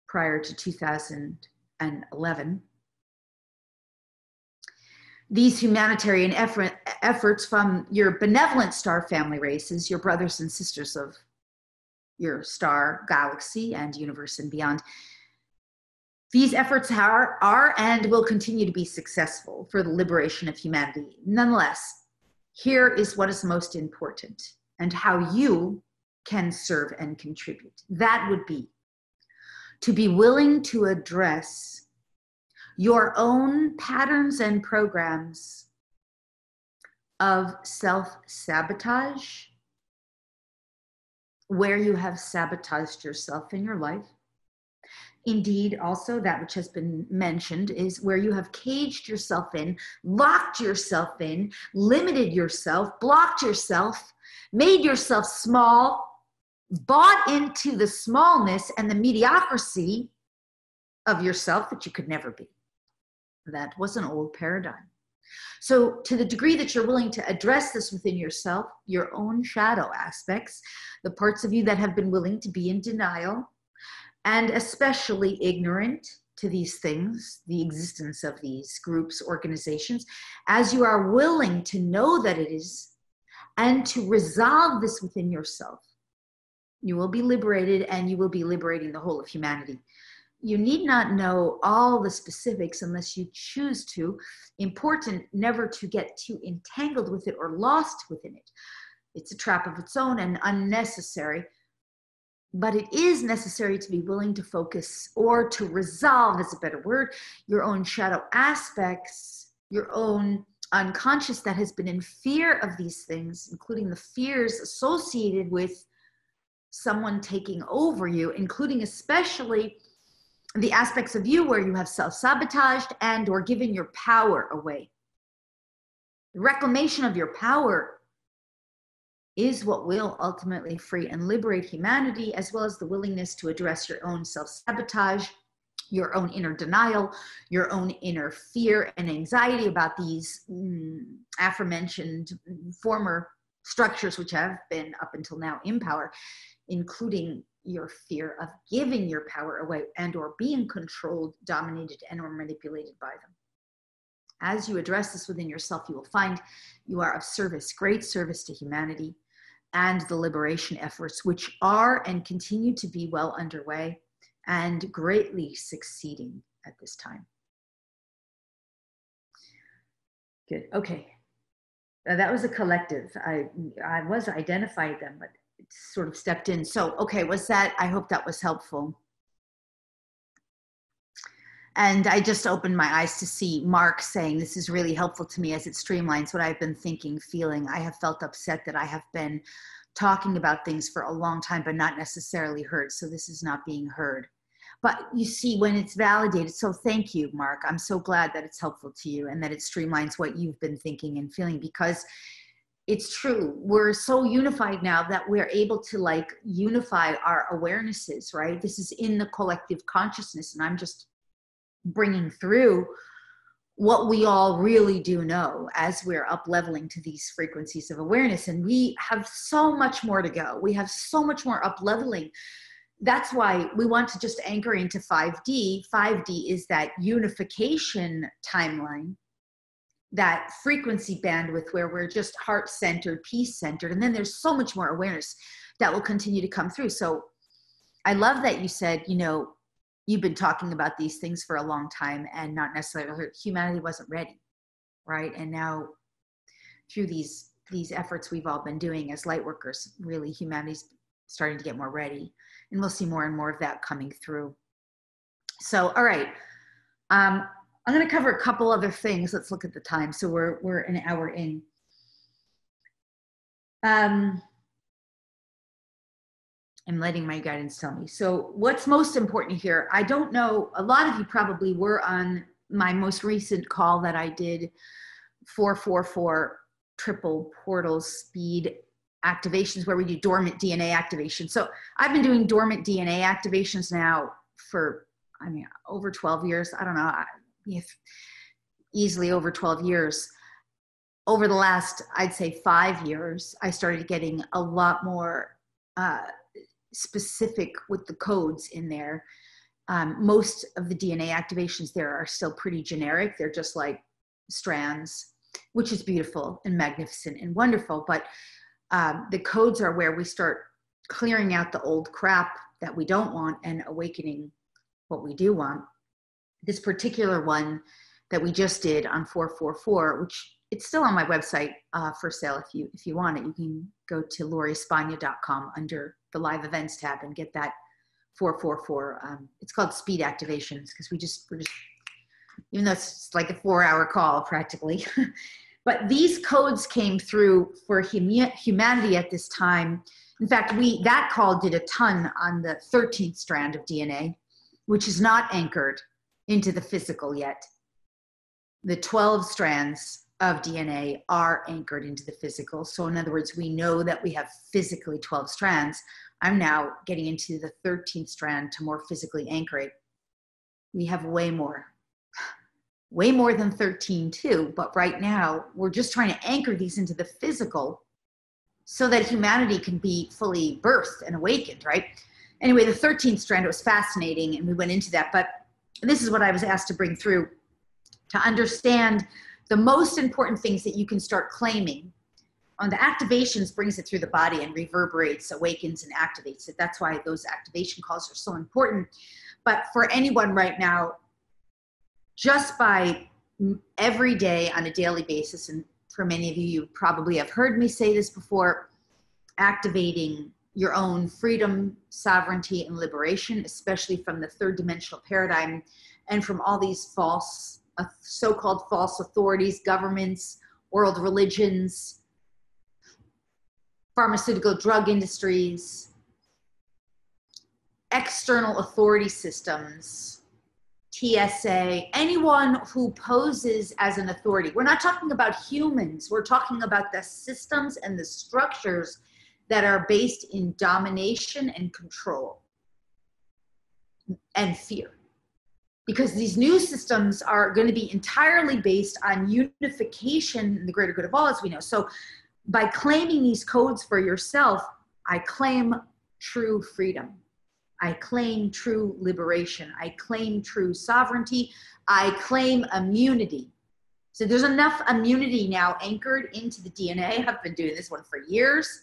prior to 2011. These humanitarian efforts from your benevolent star family races, your brothers and sisters of your star, galaxy, and universe and beyond, these efforts are and will continue to be successful for the liberation of humanity. Nonetheless, here is what is most important and how you can serve and contribute. That would be to be willing to address your own patterns and programs of self-sabotage, where you have sabotaged yourself in your life. Indeed, also that which has been mentioned is where you have caged yourself in, locked yourself in, limited yourself, blocked yourself, made yourself small, bought into the smallness and the mediocrity of yourself that you could never be. That was an old paradigm. So to the degree that you're willing to address this within yourself, your own shadow aspects, the parts of you that have been willing to be in denial and especially ignorant to these things, the existence of these groups, organizations, as you are willing to know that it is and to resolve this within yourself, you will be liberated, and you will be liberating the whole of humanity. You need not know all the specifics unless you choose to. Important never to get too entangled with it or lost within it. It's a trap of its own and unnecessary. But it is necessary to be willing to focus, or to resolve is a better word, your own shadow aspects, your own unconscious that has been in fear of these things, including the fears associated with someone taking over you, including especially the aspects of you where you have self-sabotaged and or given your power away. The reclamation of your power is what will ultimately free and liberate humanity, as well as the willingness to address your own self-sabotage, your own inner denial, your own inner fear and anxiety about these aforementioned former structures which have been up until now in power, including your fear of giving your power away and or being controlled, dominated, and or manipulated by them. As you address this within yourself, you will find you are of service, great service to humanity and the liberation efforts, which are and continue to be well underway and greatly succeeding at this time. Good, okay. That was a collective. I was identifying them, but it sort of stepped in. So, okay, was that, I hope that was helpful. And I just opened my eyes to see Mark saying, this is really helpful to me as it streamlines what I've been thinking, feeling. I have felt upset that I have been talking about things for a long time, but not necessarily heard. So this is not being heard. But you see, when it's validated, so thank you, Mark. I'm so glad that it's helpful to you and that it streamlines what you've been thinking and feeling, because it's true. We're so unified now that we're able to like unify our awarenesses, right? This is in the collective consciousness, and I'm just bringing through what we all really do know as we're up leveling to these frequencies of awareness. And we have so much more to go. We have so much more up leveling. That's why we want to just anchor into 5D. 5D is that unification timeline, that frequency bandwidth where we're just heart-centered, peace-centered. And then there's so much more awareness that will continue to come through. So I love that you said, you know, you've been talking about these things for a long time and not necessarily humanity wasn't ready, right? And now through these efforts we've all been doing as light workers, really humanity's starting to get more ready. And we'll see more and more of that coming through. So, all right. I'm going to cover a couple other things. Let's look at the time. So we're an hour in. I'm letting my guidance tell me. So what's most important here? I don't know. A lot of you probably were on my most recent call that I did, 444 triple portal speed activations, where we do dormant DNA activation. So I've been doing dormant DNA activations now for, I mean, over 12 years. I don't know, easily over 12 years. Over the last, I'd say 5 years, I started getting a lot more specific with the codes in there. Most of the DNA activations there are still pretty generic. They're just like strands, which is beautiful and magnificent and wonderful. But the codes are where we start clearing out the old crap that we don't want and awakening what we do want. This particular one that we just did on 444, which it's still on my website for sale. If you want it, you can go to LoriSpagna.com under the live events tab and get that 444. It's called speed activations because we're just, even though it's like a 4-hour call practically, but these codes came through for humanity at this time. In fact, that call did a ton on the 13th strand of DNA, which is not anchored into the physical yet. The 12 strands of DNA are anchored into the physical. So in other words, we know that we have physically 12 strands. I'm now getting into the 13th strand to more physically anchor it. We have way more than 13 too. But right now, we're just trying to anchor these into the physical so that humanity can be fully birthed and awakened, right? Anyway, the 13th strand was fascinating, and we went into that. But this is what I was asked to bring through, to understand the most important things that you can start claiming. On the activations brings it through the body and reverberates, awakens, and activates it. That's why those activation calls are so important. But for anyone right now, just by every day on a daily basis, and for many of you, you probably have heard me say this before, activating your own freedom, sovereignty, and liberation, especially from the third dimensional paradigm and from all these false, so-called false authorities, governments, world religions, pharmaceutical drug industries, external authority systems, TSA, anyone who poses as an authority. We're not talking about humans. We're talking about the systems and the structures that are based in domination and control and fear. Because these new systems are going to be entirely based on unification and the greater good of all, as we know. So by claiming these codes for yourself, I claim true freedom. I claim true liberation. I claim true sovereignty. I claim immunity. So there's enough immunity now anchored into the DNA. I've been doing this one for years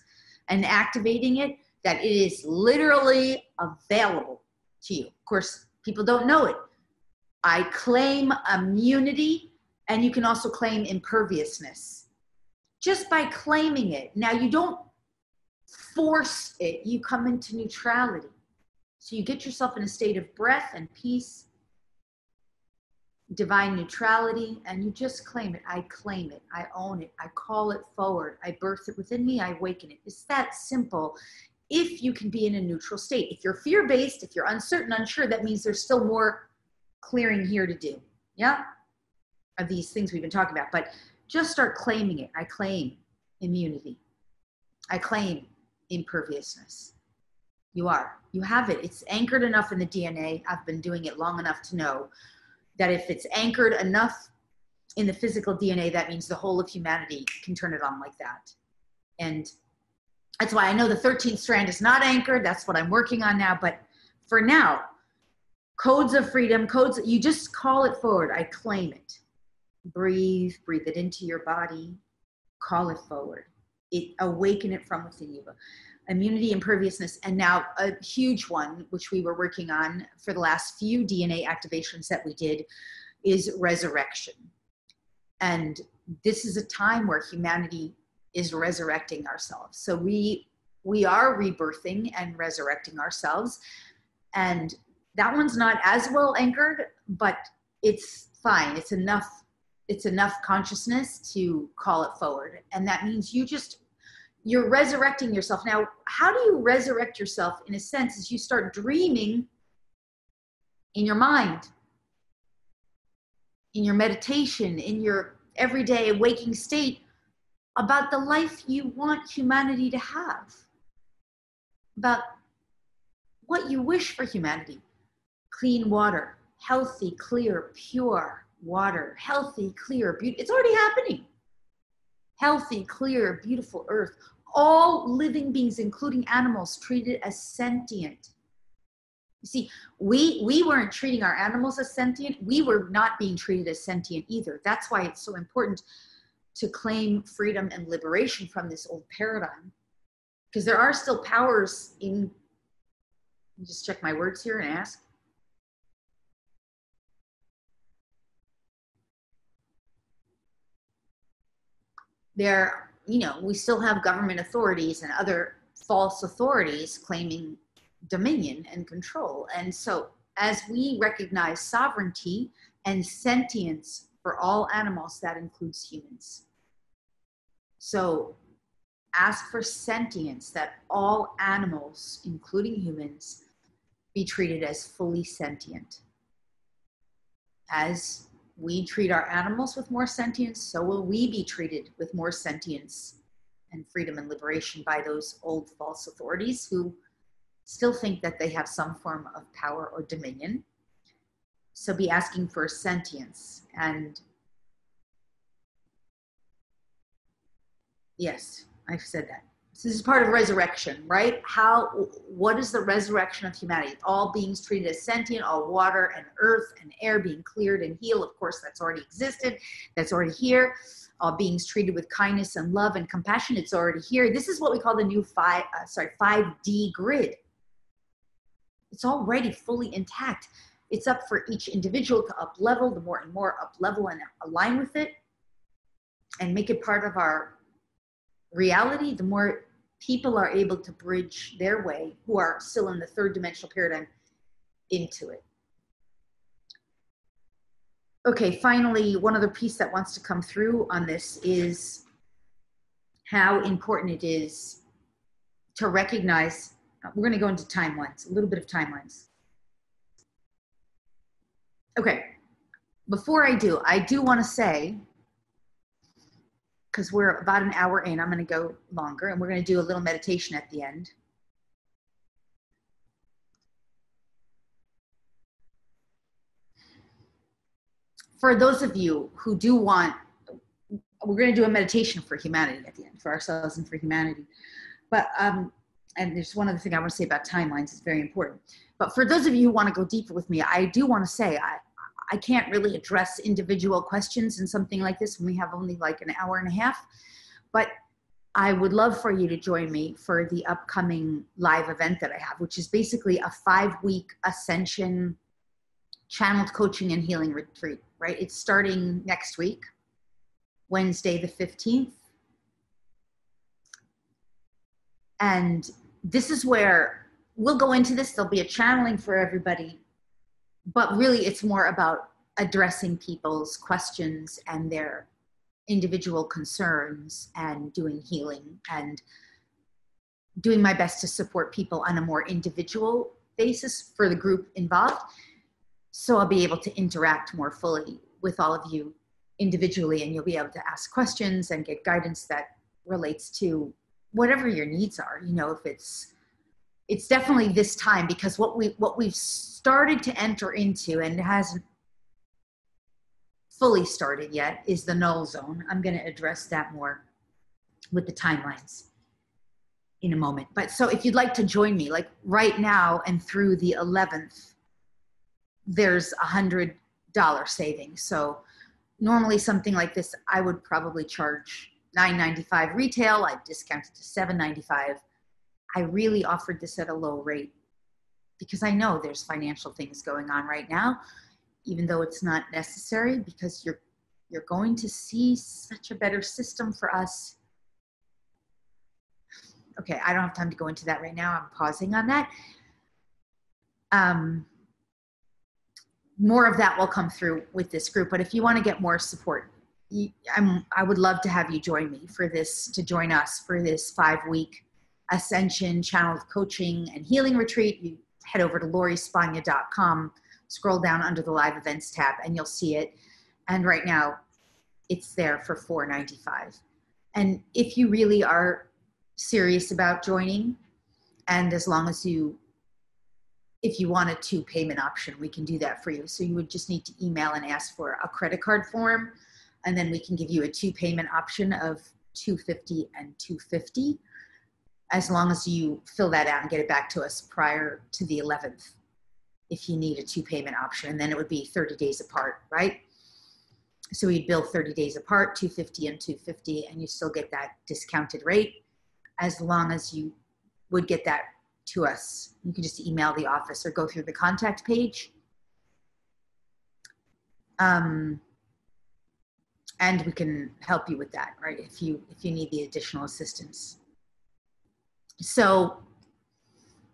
and activating it, that it is literally available to you. Of course, people don't know it. I claim immunity, and you can also claim imperviousness just by claiming it. Now, you don't force it. You come into neutrality. So you get yourself in a state of breath and peace, divine neutrality, and you just claim it. I claim it. I own it. I call it forward. I birth it within me. I awaken it. It's that simple. If you can be in a neutral state. If you're fear-based, if you're uncertain, unsure, that means there's still more clearing here to do. Yeah? Of these things we've been talking about. But just start claiming it. I claim immunity. I claim imperviousness. You are. You have it. It's anchored enough in the DNA. I've been doing it long enough to know that if it's anchored enough in the physical DNA, that means the whole of humanity can turn it on like that. And that's why I know the 13th strand is not anchored. That's what I'm working on now. But for now, codes of freedom, codes, you just call it forward. I claim it. Breathe it into your body. Call it forward. Awaken it from within you. Immunity, imperviousness, and now a huge one, which we were working on for the last few DNA activations that we did, is resurrection. And this is a time where humanity is resurrecting ourselves. So we are rebirthing and resurrecting ourselves. And that one's not as well anchored, but it's fine. It's enough consciousness to call it forward. And that means you're resurrecting yourself. Now, how do you resurrect yourself in a sense is you start dreaming in your mind, in your meditation, in your everyday waking state about the life you want humanity to have, about what you wish for humanity. Clean water, healthy, clear, pure water, healthy, clear, beautiful. It's already happening. Healthy, clear, beautiful earth. All living beings, including animals, treated as sentient. You see, we weren't treating our animals as sentient. We were not being treated as sentient either. That's why it's so important to claim freedom and liberation from this old paradigm. Because there are still powers in, just check my words here and ask. We still have government authorities and other false authorities claiming dominion and control. And so as we recognize sovereignty and sentience for all animals, that includes humans. So ask for sentience, that all animals, including humans, be treated as fully sentient. As we treat our animals with more sentience, so will we be treated with more sentience and freedom and liberation by those old false authorities who still think that they have some form of power or dominion. So be asking for sentience. And yes, I've said that. So this is part of resurrection, right? What is the resurrection of humanity? All beings treated as sentient, all water and earth and air being cleared and healed. Of course, that's already existed. That's already here. All beings treated with kindness and love and compassion. It's already here. This is what we call the new 5D grid. It's already fully intact. It's up for each individual to up level, the more and more up level and align with it and make it part of our reality. The more people are able to bridge their way, who are still in the third dimensional paradigm, into it. Okay, finally, one other piece that wants to come through on this is how important it is to recognize, we're going to go into timelines, a little bit of timelines. Okay, before I do want to say, because we're about an hour in, I'm going to go longer, and we're going to do a little meditation at the end. For those of you who do want, we're going to do a meditation for humanity at the end, for ourselves and for humanity. But, and there's one other thing I want to say about timelines, it's very important. But for those of you who want to go deeper with me, I do want to say, I can't really address individual questions in something like this when we have only like an hour and a half. But I would love for you to join me for the upcoming live event that I have, which is basically a 5-week Ascension channeled coaching and healing retreat, right? It's starting next week, Wednesday the 15th. And this is where we'll go into this. There'll be a channeling for everybody, but really it's more about addressing people's questions and their individual concerns and doing healing and doing my best to support people on a more individual basis for the group involved. So I'll be able to interact more fully with all of you individually, and you'll be able to ask questions and get guidance that relates to whatever your needs are. You know, if it's definitely this time, because what we've started to enter into, and it hasn't fully started yet, is the null zone. I'm going to address that more with the timelines in a moment. But so if you'd like to join me, like right now and through the 11th, there's $100 savings. So normally something like this, I would probably charge $9.95 retail. I discounted to $7.95. I really offered this at a low rate because I know there's financial things going on right now, even though it's not necessary, because you're going to see such a better system for us. Okay, I don't have time to go into that right now. I'm pausing on that. More of that will come through with this group, but if you want to get more support, I would love to have you join me for this, to join us for this 5-week Ascension channeled coaching and healing retreat. You head over to lauriespagna.com, scroll down under the live events tab, and you'll see it. And right now it's there for $4.95. And if you really are serious about joining, and as long as if you want a 2 payment option, we can do that for you. So you would just need to email and ask for a credit card form, and then we can give you a 2 payment option of $250 and $250, as long as you fill that out and get it back to us prior to the 11th, if you need a 2 payment option. And then it would be 30 days apart, right? So we'd bill 30 days apart, $250 and $250, and you still get that discounted rate, as long as you would get that to us. You can just email the office or go through the contact page. And we can help you with that, right? If you need the additional assistance. So,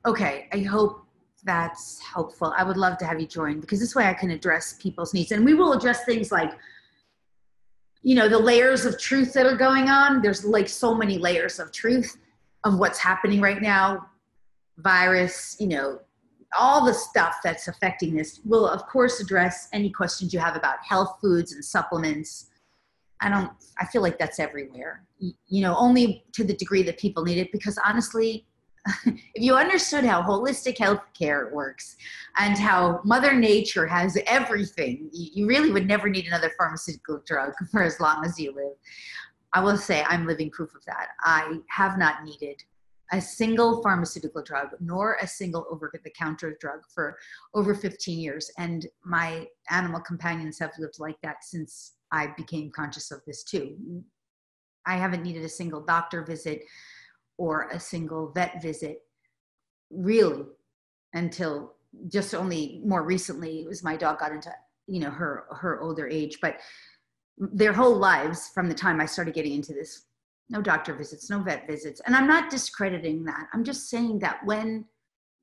okay, I hope that's helpful. I would love to have you join, because this way I can address people's needs. And we will address things like, you know, the layers of truth that are going on. There's like so many layers of truth of what's happening right now. Virus, you know, all the stuff that's affecting this. We'll of course address any questions you have about health foods and supplements. I feel like that's everywhere, you know, only to the degree that people need it, because honestly, if you understood how holistic healthcare works and how Mother Nature has everything, you really would never need another pharmaceutical drug for as long as you live. I will say I'm living proof of that. I have not needed a single pharmaceutical drug, nor a single over-the-counter drug for over 15 years. And my animal companions have lived like that since I became conscious of this too. I haven't needed a single doctor visit or a single vet visit, really, until just only more recently. It was my dog got into, her older age, but their whole lives from the time I started getting into this, no doctor visits, no vet visits. And I'm not discrediting that. I'm just saying that when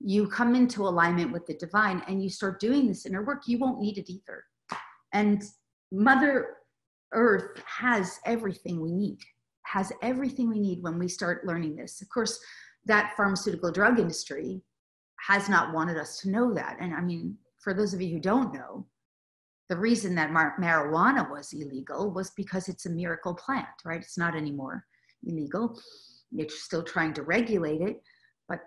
you come into alignment with the divine and you start doing this inner work, you won't need it either. And Mother Earth has everything we need, when we start learning this. Of course, that pharmaceutical drug industry has not wanted us to know that. And I mean, for those of you who don't know, the reason that marijuana was illegal was because it's a miracle plant, right? It's not anymore illegal. You're still trying to regulate it. But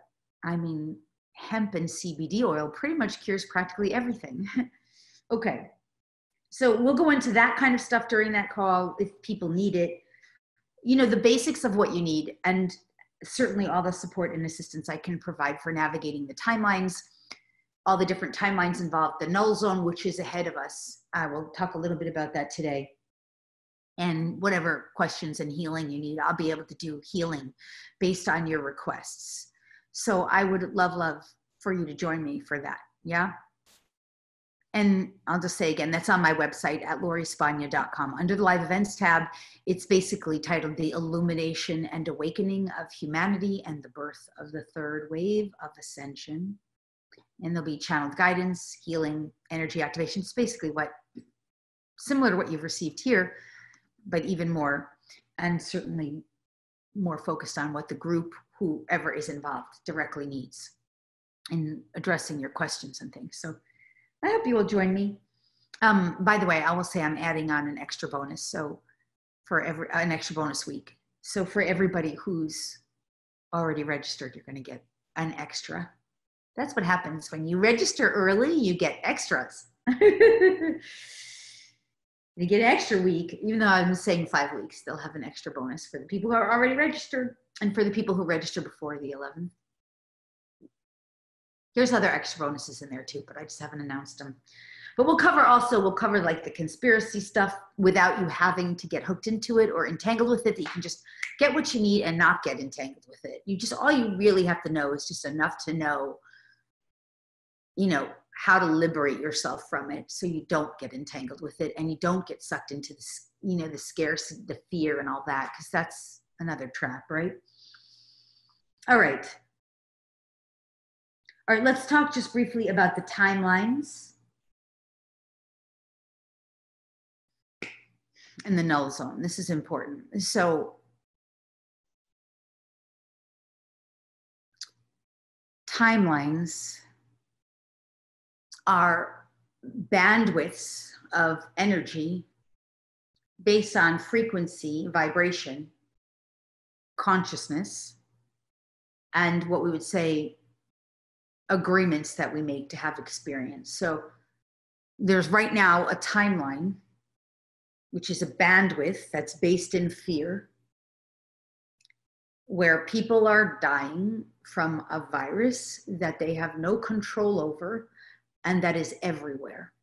I mean, hemp and CBD oil pretty much cures practically everything. Okay. So we'll go into that kind of stuff during that call if people need it. The basics of what you need, and certainly all the support and assistance I can provide for navigating the timelines, all the different timelines involved, the null zone, which is ahead of us. I will talk a little bit about that today. And whatever questions and healing you need, I'll be able to do healing based on your requests. So I would love for you to join me for that. Yeah. And I'll just say again, that's on my website at lauriespagna.com. Under the live events tab, it's basically titled The Illumination and Awakening of Humanity and the Birth of the Third Wave of Ascension. And there'll be channeled guidance, healing, energy activation. It's basically similar to what you've received here, but even more, and certainly more focused on what the group, whoever is involved, directly needs in addressing your questions and things. So I hope you will join me. By the way, I will say I'm adding on an extra bonus. So for an extra bonus week. So for everybody who's already registered, you're going to get an extra. That's what happens when you register early, you get extras. You get an extra week, even though I'm saying 5 weeks, they'll have an extra bonus for the people who are already registered and for the people who register before the 11th. There's other extra bonuses in there too, but I just haven't announced them. But we'll cover like the conspiracy stuff without you having to get hooked into it or entangled with it, that you can just get what you need and not get entangled with it. All you really have to know is just enough to know, how to liberate yourself from it so you don't get entangled with it and you don't get sucked into this, the scarcity, the fear and all that, because that's another trap, right? All right, let's talk just briefly about the timelines and the null zone. This is important. So timelines are bandwidths of energy based on frequency, vibration, consciousness, and what we would say agreements that we make to have experience. So there's right now a timeline, which is a bandwidth that's based in fear, where people are dying from a virus that they have no control over and that is everywhere.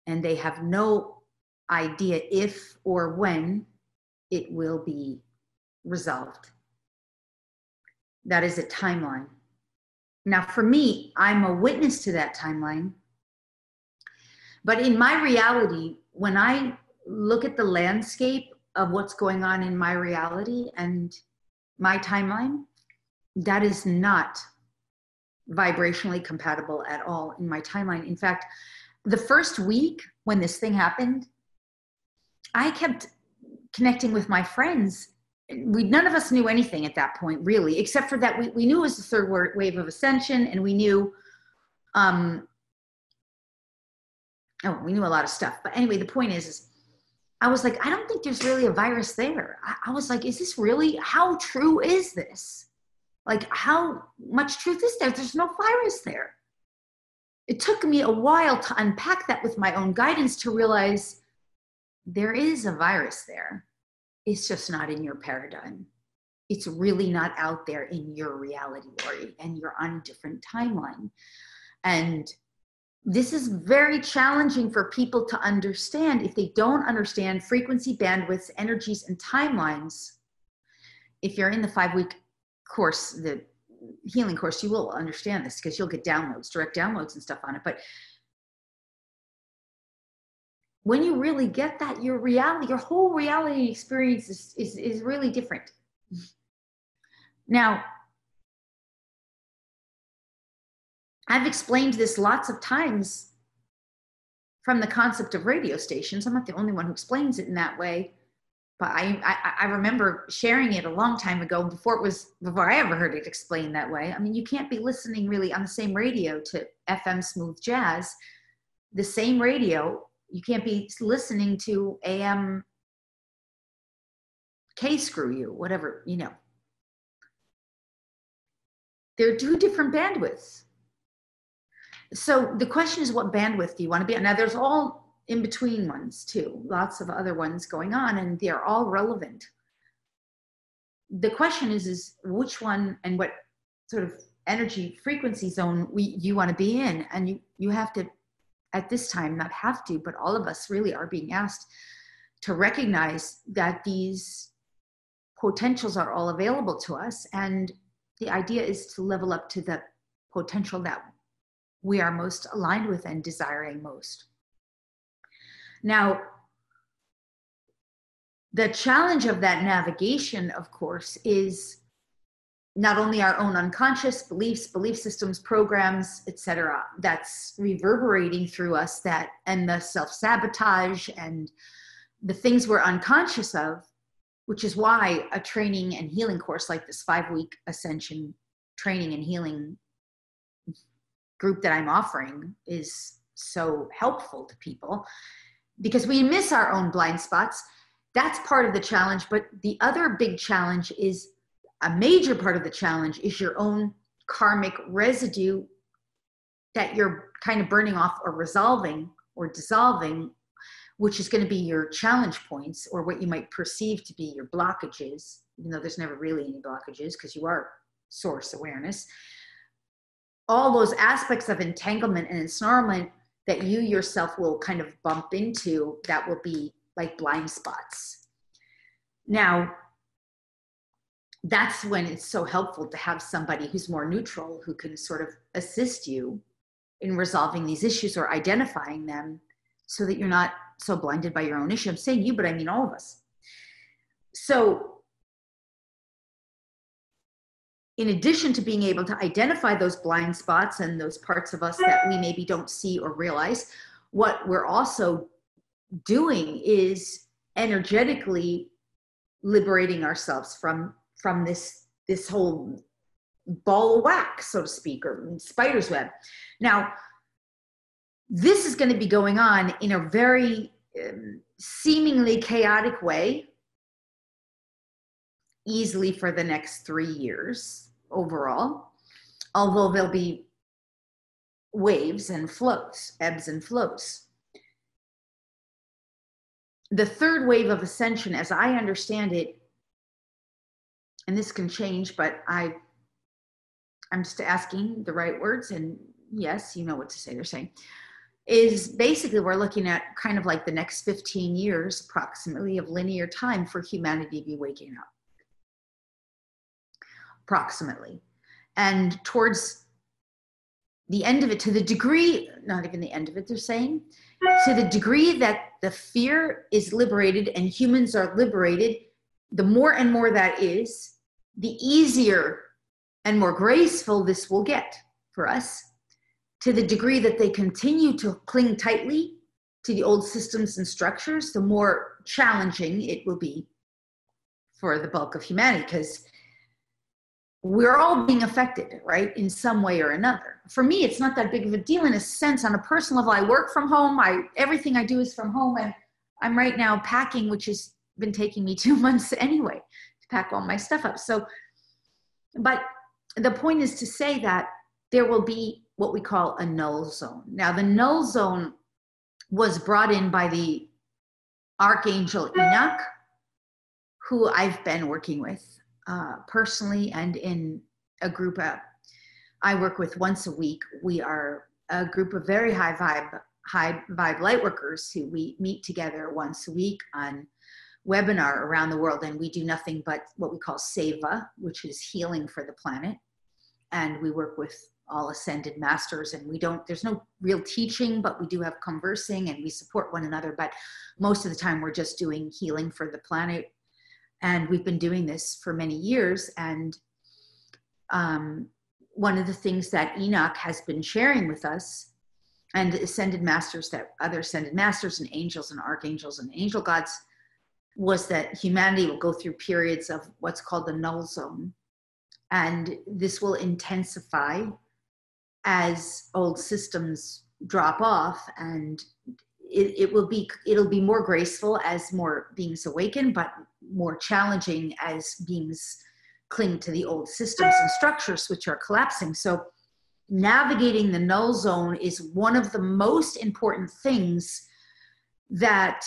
And they have no idea if or when it will be resolved. That is a timeline. Now, for me, I'm a witness to that timeline. But in my reality, when I look at the landscape of what's going on in my reality and my timeline, that is not vibrationally compatible at all in my timeline. In fact, the first week when this thing happened, I kept connecting with my friends. None of us knew anything at that point, really, except for that we knew it was the third wave of ascension, and we knew, we knew a lot of stuff. But anyway, the point is I was like, I don't think there's really a virus there. I was like, is this really, how true is this? Like, how much truth is there? There's no virus there. It took me a while to unpack that with my own guidance to realize there is a virus there. It's just not in your paradigm. It's really not out there in your reality, Lori, and you're on a different timeline. And this is very challenging for people to understand if they don't understand frequency, bandwidths, energies, and timelines. If you're in the 5-week course, the healing course, you will understand this because you'll get downloads, direct downloads and stuff on it. But when you really get that, your reality, your whole reality experience is really different. Now, I've explained this lots of times from the concept of radio stations. I'm not the only one who explains it in that way, but I remember sharing it a long time ago before I ever heard it explained that way. I mean, you can't be listening really on the same radio to FM smooth jazz, the same radio. You can't be listening to AM K screw you, whatever, you know. They're two different bandwidths. So the question is, what bandwidth do you want to be on? Now, there's all in between ones too, lots of other ones going on, and they're all relevant. The question is which one and what sort of energy frequency zone you want to be in. And you have to, at this time, not have to, but all of us really are being asked to recognize that these potentials are all available to us. And the idea is to level up to the potential that we are most aligned with and desiring most. Now, the challenge of that navigation, of course, is not only our own unconscious beliefs, belief systems, programs, etc., that's reverberating through us, that and the self-sabotage and the things we're unconscious of, which is why a training and healing course like this 5-week Ascension training and healing group that I'm offering is so helpful to people, because we miss our own blind spots. That's part of the challenge. But the other big challenge is, a major part of the challenge is your own karmic residue that you're kind of burning off or resolving or dissolving, which is going to be your challenge points, or what you might perceive to be your blockages, even though there's never really any blockages because you are source awareness. All those aspects of entanglement and ensnarlement that you yourself will kind of bump into, that will be like blind spots. Now, that's when it's so helpful to have somebody who's more neutral, who can sort of assist you in resolving these issues or identifying them, so that you're not so blinded by your own issue. I'm saying you, but I mean all of us. So in addition to being able to identify those blind spots and those parts of us that we maybe don't see or realize, what we're also doing is energetically liberating ourselves from this whole ball of wax, so to speak, or spider's web. Now, this is going to be going on in a very seemingly chaotic way, easily for the next 3 years overall, although there'll be waves and flows, ebbs and flows. The third wave of ascension, as I understand it, and this can change, but I'm just asking the right words, and yes, you know what to say, they're saying, is basically we're looking at kind of like the next 15 years approximately of linear time for humanity to be waking up. Approximately. And towards the end of it, to the degree, not even the end of it, they're saying, to the degree that the fear is liberated and humans are liberated, the more and more that is, the easier and more graceful this will get for us. To the degree that they continue to cling tightly to the old systems and structures, the more challenging it will be for the bulk of humanity, because we're all being affected, right, in some way or another. For me, it's not that big of a deal in a sense. On a personal level, I work from home. Everything I do is from home, and I'm right now packing, which has been taking me 2 months anyway to pack all my stuff up. So, but the point is to say that there will be what we call a null zone. Now, the null zone was brought in by the Archangel Enoch, who I've been working with personally and in a group I work with once a week. We are a group of very high vibe lightworkers who we meet together once a week on webinar around the world, and we do nothing but what we call seva, which is healing for the planet. And we work with all ascended masters, and there's no real teaching, but we do have conversing and we support one another. But most of the time we're just doing healing for the planet. And we've been doing this for many years. And one of the things that Enoch has been sharing with us, and ascended masters, that other ascended masters and angels and archangels and angel gods, was that humanity will go through periods of what's called the null zone. And this will intensify as old systems drop off, and it'll be more graceful as more beings awaken, but more challenging as beings cling to the old systems and structures which are collapsing. So navigating the null zone is one of the most important things that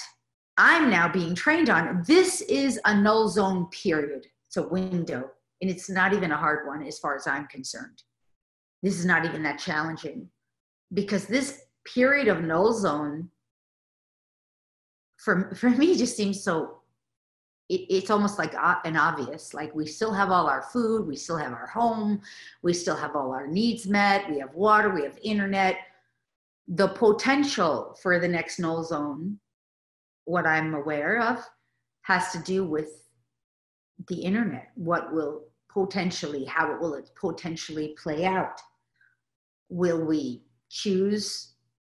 I'm now being trained on. This is a null zone period. It's a window, and it's not even a hard one as far as I'm concerned. This is not even that challenging, because this period of null zone for me just seems so, it's almost like an obvious, like we still have all our food, we still have our home, we still have all our needs met, we have water, we have internet. The potential for the next null zone, what I'm aware of, has to do with the internet. What will potentially, how it will potentially play out? Will we choose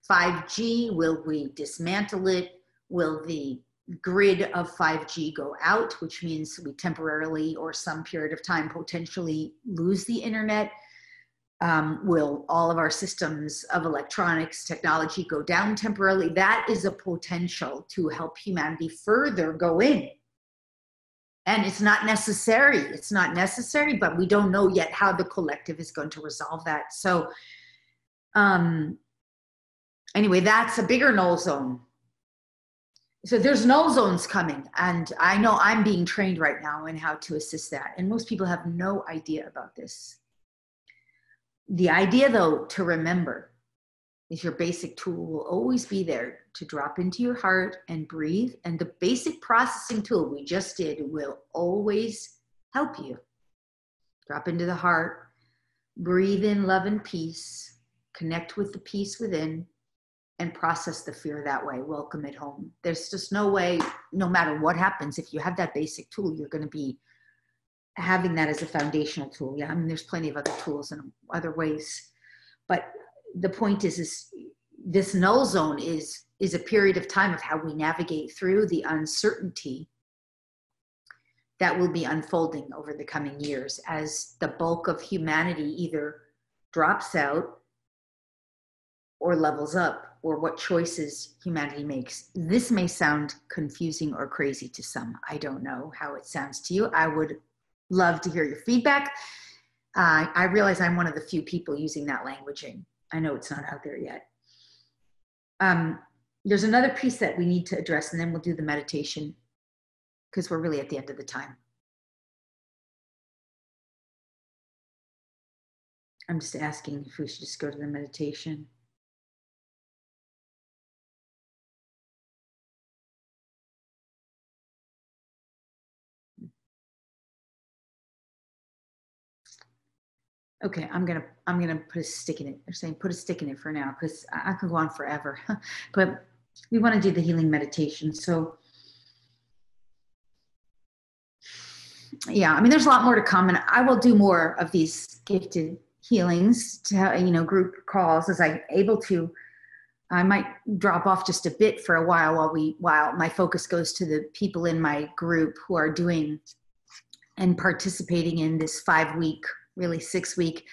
5G? Will we dismantle it? Will the grid of 5G go out, which means we temporarily or some period of time potentially lose the internet? Will all of our systems of electronics technology go down temporarily? That is a potential to help humanity further go in. And it's not necessary. It's not necessary, but we don't know yet how the collective is going to resolve that. So anyway, that's a bigger null zone. So there's null zones coming, and I know I'm being trained right now in how to assist that. And most people have no idea about this. The idea, though, to remember is your basic tool will always be there to drop into your heart and breathe. And the basic processing tool we just did will always help you. Drop into the heart, breathe in love and peace, connect with the peace within, and process the fear that way. Welcome it home. There's just no way, no matter what happens, if you have that basic tool, you're going to be having that as a foundational tool. Yeah, I mean, there's plenty of other tools and other ways. But the point is this null zone is a period of time of how we navigate through the uncertainty that will be unfolding over the coming years as the bulk of humanity either drops out or levels up, or what choices humanity makes. This may sound confusing or crazy to some. I don't know how it sounds to you. I would love to hear your feedback. I realize I'm one of the few people using that languaging. I know it's not out there yet. There's another piece that we need to address, and then we'll do the meditation, because we're really at the end of the time. I'm just asking if we should just go to the meditation. Okay, I'm gonna put a stick in it. They're saying put a stick in it for now, because I could go on forever. But we want to do the healing meditation. So yeah, I mean, there's a lot more to come, and I will do more of these gifted healings to group calls as I'm able to. I might drop off just a bit for a while while my focus goes to the people in my group who are doing and participating in this 5-week, really 6-week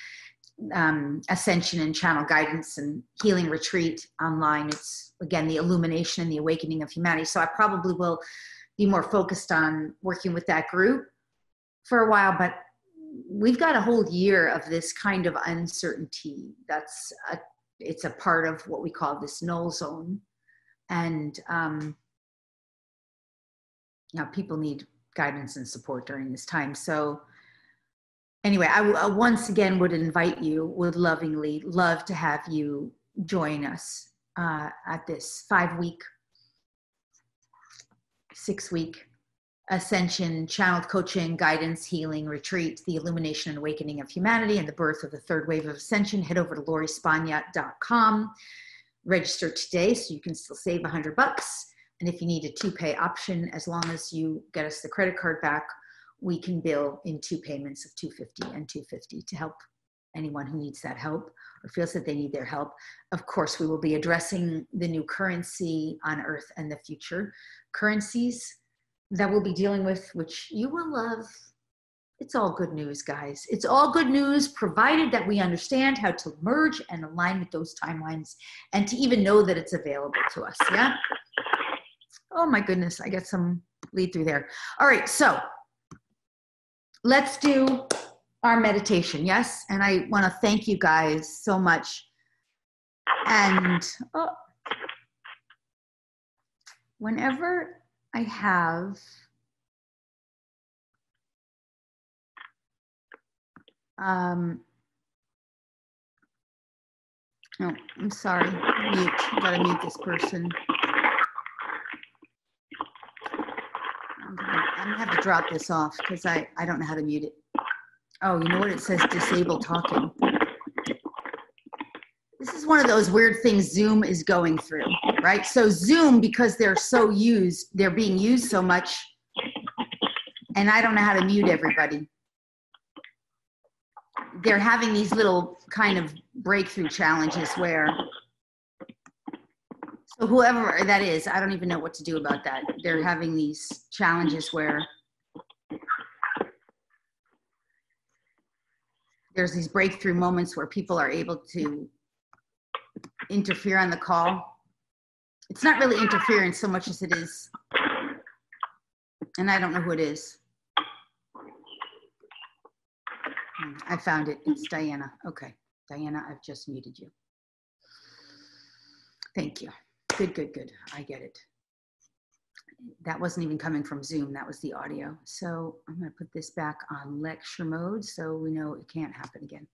ascension and channel guidance and healing retreat online. It's, again, the illumination and the awakening of humanity. So I probably will be more focused on working with that group for a while, but we've got a whole year of this kind of uncertainty. It's a part of what we call this null zone. And people need guidance and support during this time. So anyway, I once again would lovingly love to have you join us at this 5-week, 6-week Ascension Channeled Coaching, Guidance, Healing Retreat, the Illumination and Awakening of Humanity and the Birth of the Third Wave of Ascension. Head over to LoriSpagna.com. Register today so you can still save $100. And if you need a 2-pay option, as long as you get us the credit card back, we can bill in 2 payments of $250 and $250 to help anyone who needs that help or feels that they need their help. Of course, we will be addressing the new currency on Earth and the future currencies that we'll be dealing with, which you will love. It's all good news, guys. It's all good news, provided that we understand how to merge and align with those timelines and to even know that it's available to us, yeah? Oh my goodness, I got some lead through there. All right, so let's do our meditation, yes? And I want to thank you guys so much. And whenever I have no, I'm sorry, mute. I gotta mute this person. I'm gonna have to drop this off because I don't know how to mute it. Oh, you know what? It says disable talking. This is one of those weird things Zoom is going through, right? So Zoom, because they're being used so much, and I don't know how to mute everybody. They're having these little kind of breakthrough challenges where, so whoever that is, I don't even know what to do about that. They're having these challenges where there's these breakthrough moments where people are able to interfere on the call. It's not really interference so much as it is, and I don't know who it is. I found it. It's Diana. Okay. Diana, I've just muted you. Thank you. Good, good, good. I get it. That wasn't even coming from Zoom. That was the audio. So I'm going to put this back on lecture mode so we know it can't happen again.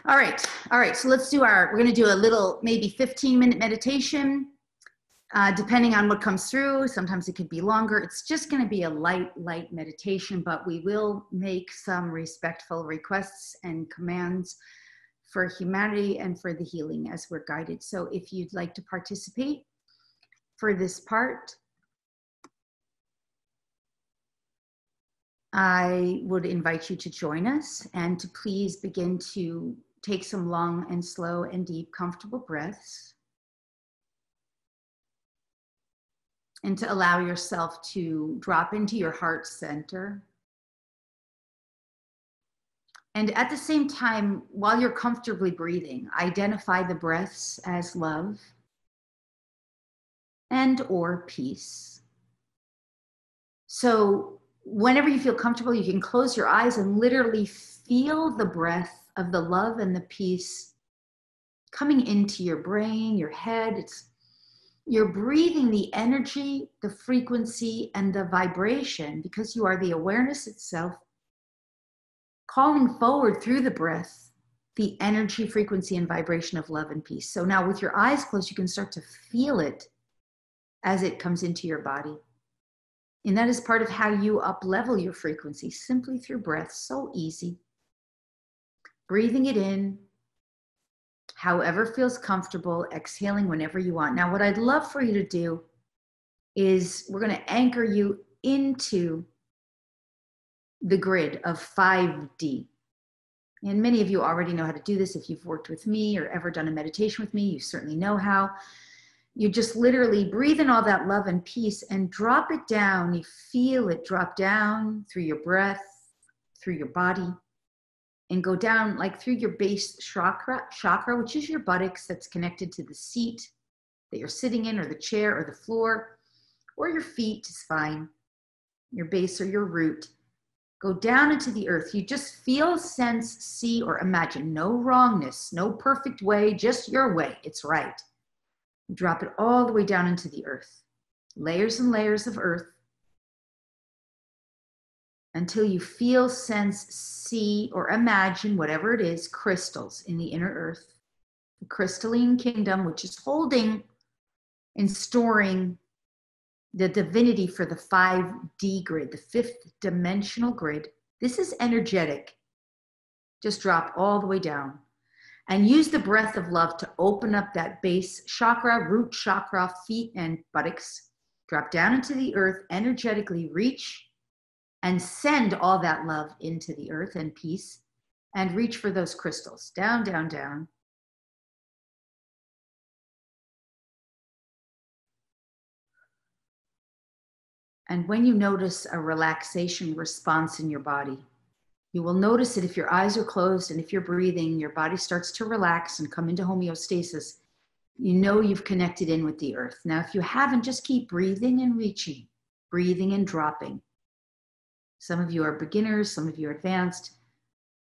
All right. All right. So let's do we're going to do a little, maybe 15-minute meditation. Depending on what comes through, sometimes it could be longer. It's just going to be a light meditation, but we will make some respectful requests and commands for humanity and for the healing as we're guided. So if you'd like to participate for this part, I would invite you to join us and to please begin to take some long and slow and deep, comfortable breaths. And to allow yourself to drop into your heart center. And at the same time, while you're comfortably breathing, identify the breaths as love and or peace. So whenever you feel comfortable, you can close your eyes and literally feel the breath of the love and the peace coming into your brain, your head. You're breathing the energy, the frequency, and the vibration because you are the awareness itself, calling forward through the breath, the energy, frequency, and vibration of love and peace. So now with your eyes closed, you can start to feel it as it comes into your body. And that is part of how you up-level your frequency, simply through breath. So easy. Breathing it in, however feels comfortable, exhaling whenever you want. Now, what I'd love for you to do is we're going to anchor you into the grid of 5D. And many of you already know how to do this. If you've worked with me or ever done a meditation with me, you certainly know how. You just literally breathe in all that love and peace and drop it down. You feel it drop down through your breath, through your body, and go down like through your base chakra, which is your buttocks that's connected to the seat that you're sitting in or the chair or the floor, or your feet is fine, your base or your root. Go down into the earth. You just feel, sense, see, or imagine. No wrongness, no perfect way, just your way. It's right. You drop it all the way down into the earth. Layers and layers of earth. Until you feel, sense, see, or imagine, whatever it is, crystals in the inner earth. The crystalline kingdom, which is holding and storing the divinity for the 5D grid, the 5th dimensional grid. This is energetic. Just drop all the way down and use the breath of love to open up that base chakra, root chakra, feet and buttocks. Drop down into the earth, energetically reach and send all that love into the earth and peace, and reach for those crystals. Down, down, down. And when you notice a relaxation response in your body, you will notice that if your eyes are closed and if you're breathing, your body starts to relax and come into homeostasis. You know you've connected in with the earth. Now, if you haven't, just keep breathing and reaching, breathing and dropping. Some of you are beginners, some of you are advanced.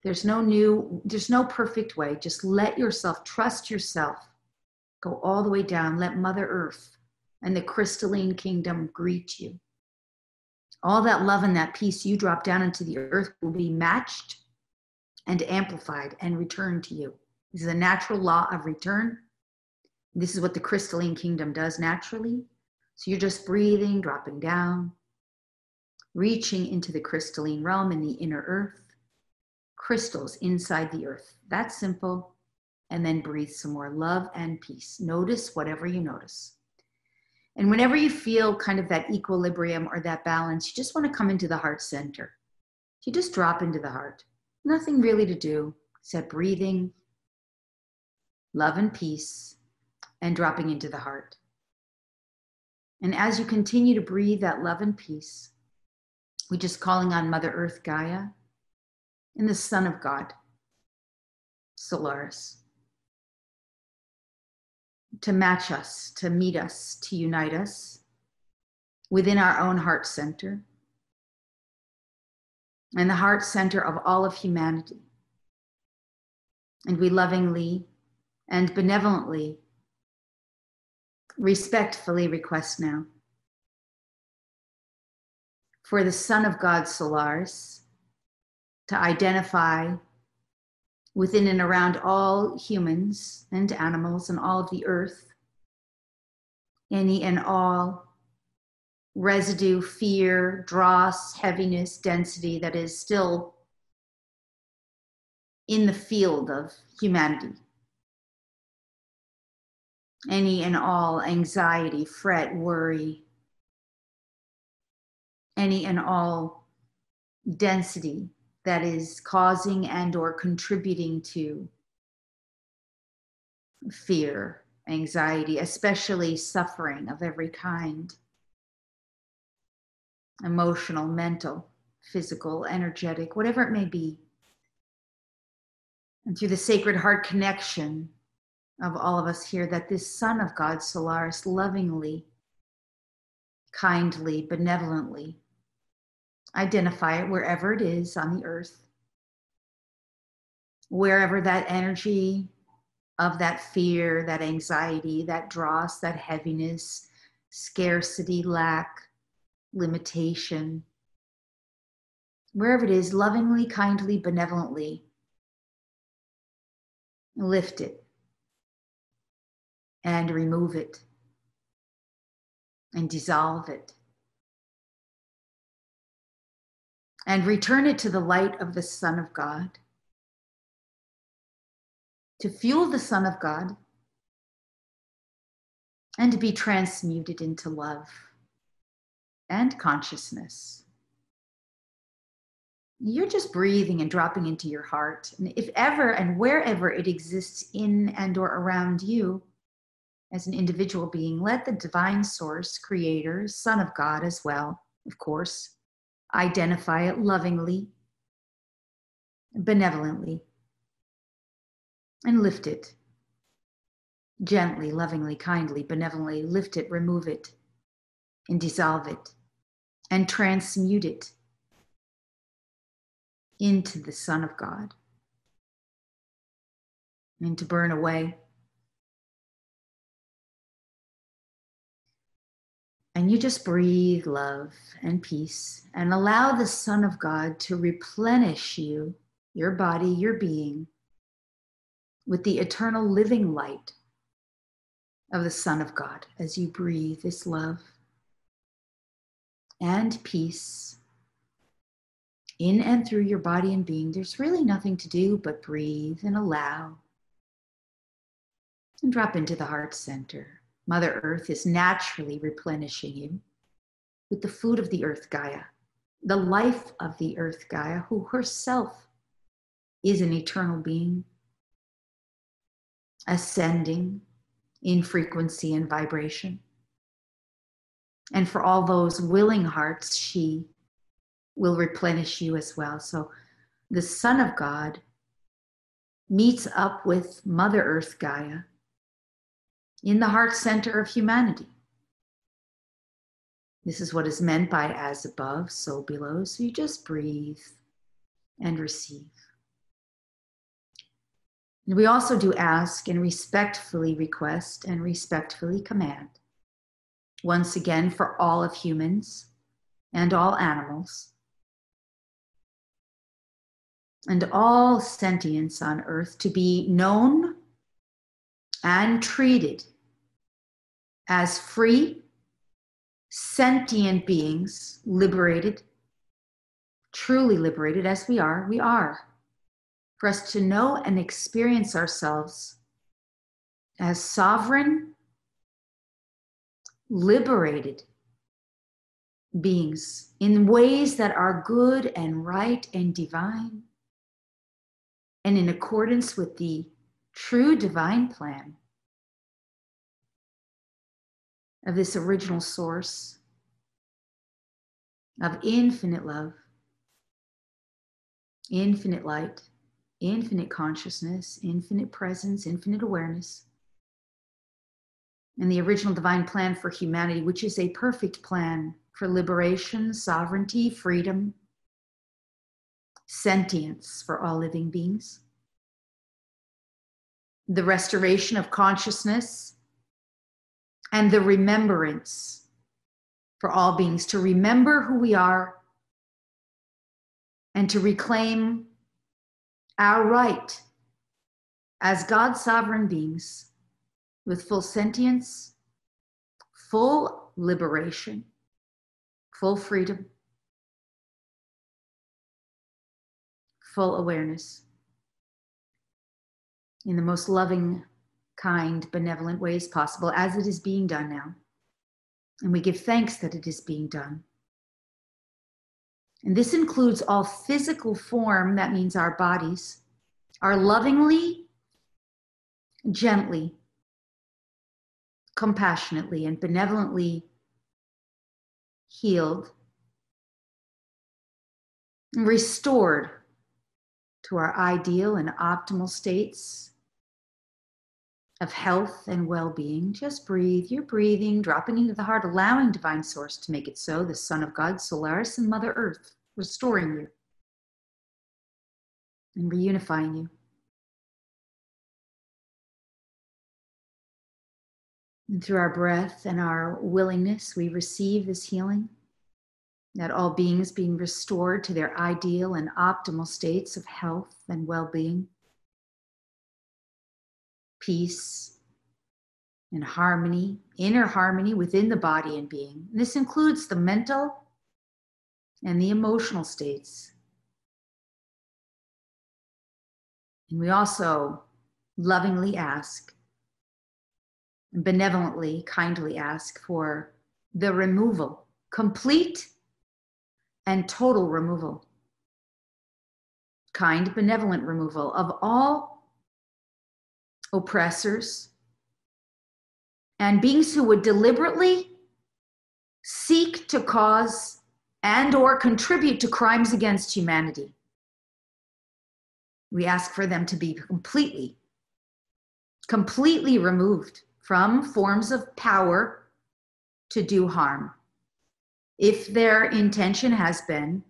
There's no perfect way. Just let yourself, trust yourself. Go all the way down. Let Mother Earth and the crystalline kingdom greet you. All that love and that peace you drop down into the earth will be matched and amplified and returned to you. This is a natural law of return. This is what the crystalline kingdom does naturally. So you're just breathing, dropping down, reaching into the crystalline realm in the inner earth, crystals inside the earth. That's simple. And then breathe some more love and peace. Notice whatever you notice. And whenever you feel kind of that equilibrium or that balance, you just want to come into the heart center. You just drop into the heart. Nothing really to do except breathing, love and peace, and dropping into the heart. And as you continue to breathe that love and peace, we're just calling on Mother Earth Gaia and the Son of God, Solaris, to match us, to meet us, to unite us within our own heart center and the heart center of all of humanity. And we lovingly and benevolently, respectfully request now for the Son of God, Solaris, to identify within and around all humans and animals and all of the earth, any and all residue, fear, dross, heaviness, density that is still in the field of humanity. Any and all anxiety, fret, worry, any and all density that is causing and or contributing to fear, anxiety, especially suffering of every kind, emotional, mental, physical, energetic, whatever it may be. And through the Sacred Heart connection of all of us here, that this Son of God, Solaris, lovingly, kindly, benevolently, identify it wherever it is on the earth, wherever that energy of that fear, that anxiety, that dross, that heaviness, scarcity, lack, limitation, wherever it is, lovingly, kindly, benevolently, lift it and remove it and dissolve it and return it to the light of the Son of God, to fuel the Son of God and to be transmuted into love and consciousness. You're just breathing and dropping into your heart. And if ever and wherever it exists in and or around you as an individual being, let the divine source, creator, Son of God as well, of course, identify it lovingly, benevolently, and lift it. Gently, lovingly, kindly, benevolently, lift it, remove it, and dissolve it, and transmute it into the Son of God and to burn away. And you just breathe love and peace and allow the Son of God to replenish you, your body, your being, with the eternal living light of the Son of God as you breathe this love and peace in and through your body and being. There's really nothing to do but breathe and allow and drop into the heart center. Mother Earth is naturally replenishing you with the food of the earth Gaia, the life of the earth Gaia, who herself is an eternal being, ascending in frequency and vibration. And for all those willing hearts, she will replenish you as well. So the Son of God meets up with Mother Earth Gaia in the heart center of humanity. This is what is meant by as above, so below. So you just breathe and receive. And we also do ask and respectfully request and respectfully command, once again, for all of humans and all animals and all sentience on earth to be known and treated as free, sentient beings, liberated, truly liberated as we are. For us to know and experience ourselves as sovereign, liberated beings in ways that are good and right and divine, and in accordance with the true divine plan of this original source of infinite love, infinite light, infinite consciousness, infinite presence, infinite awareness, and the original divine plan for humanity, which is a perfect plan for liberation, sovereignty, freedom, sentience for all living beings, the restoration of consciousness, and the remembrance for all beings, to remember who we are and to reclaim our right as God's sovereign beings with full sentience, full liberation, full freedom, full awareness, in the most loving, kind, benevolent ways possible, as it is being done now. And we give thanks that it is being done. And this includes all physical form, that means our bodies, are lovingly, gently, compassionately, and benevolently healed, and restored to our ideal and optimal states of health and well-being. Just breathe. You're breathing, dropping into the heart, allowing divine source to make it so, the Son of God, Solaris, and Mother Earth, restoring you and reunifying you. And through our breath and our willingness, we receive this healing, that all beings being restored to their ideal and optimal states of health and well-being, peace and harmony, inner harmony within the body and being. And this includes the mental and the emotional states. And we also lovingly ask, and benevolently, kindly ask for the removal, complete and total removal, kind, benevolent removal of all oppressors and beings who would deliberately seek to cause and or contribute to crimes against humanity. We ask for them to be completely removed from forms of power to do harm. If their intention has been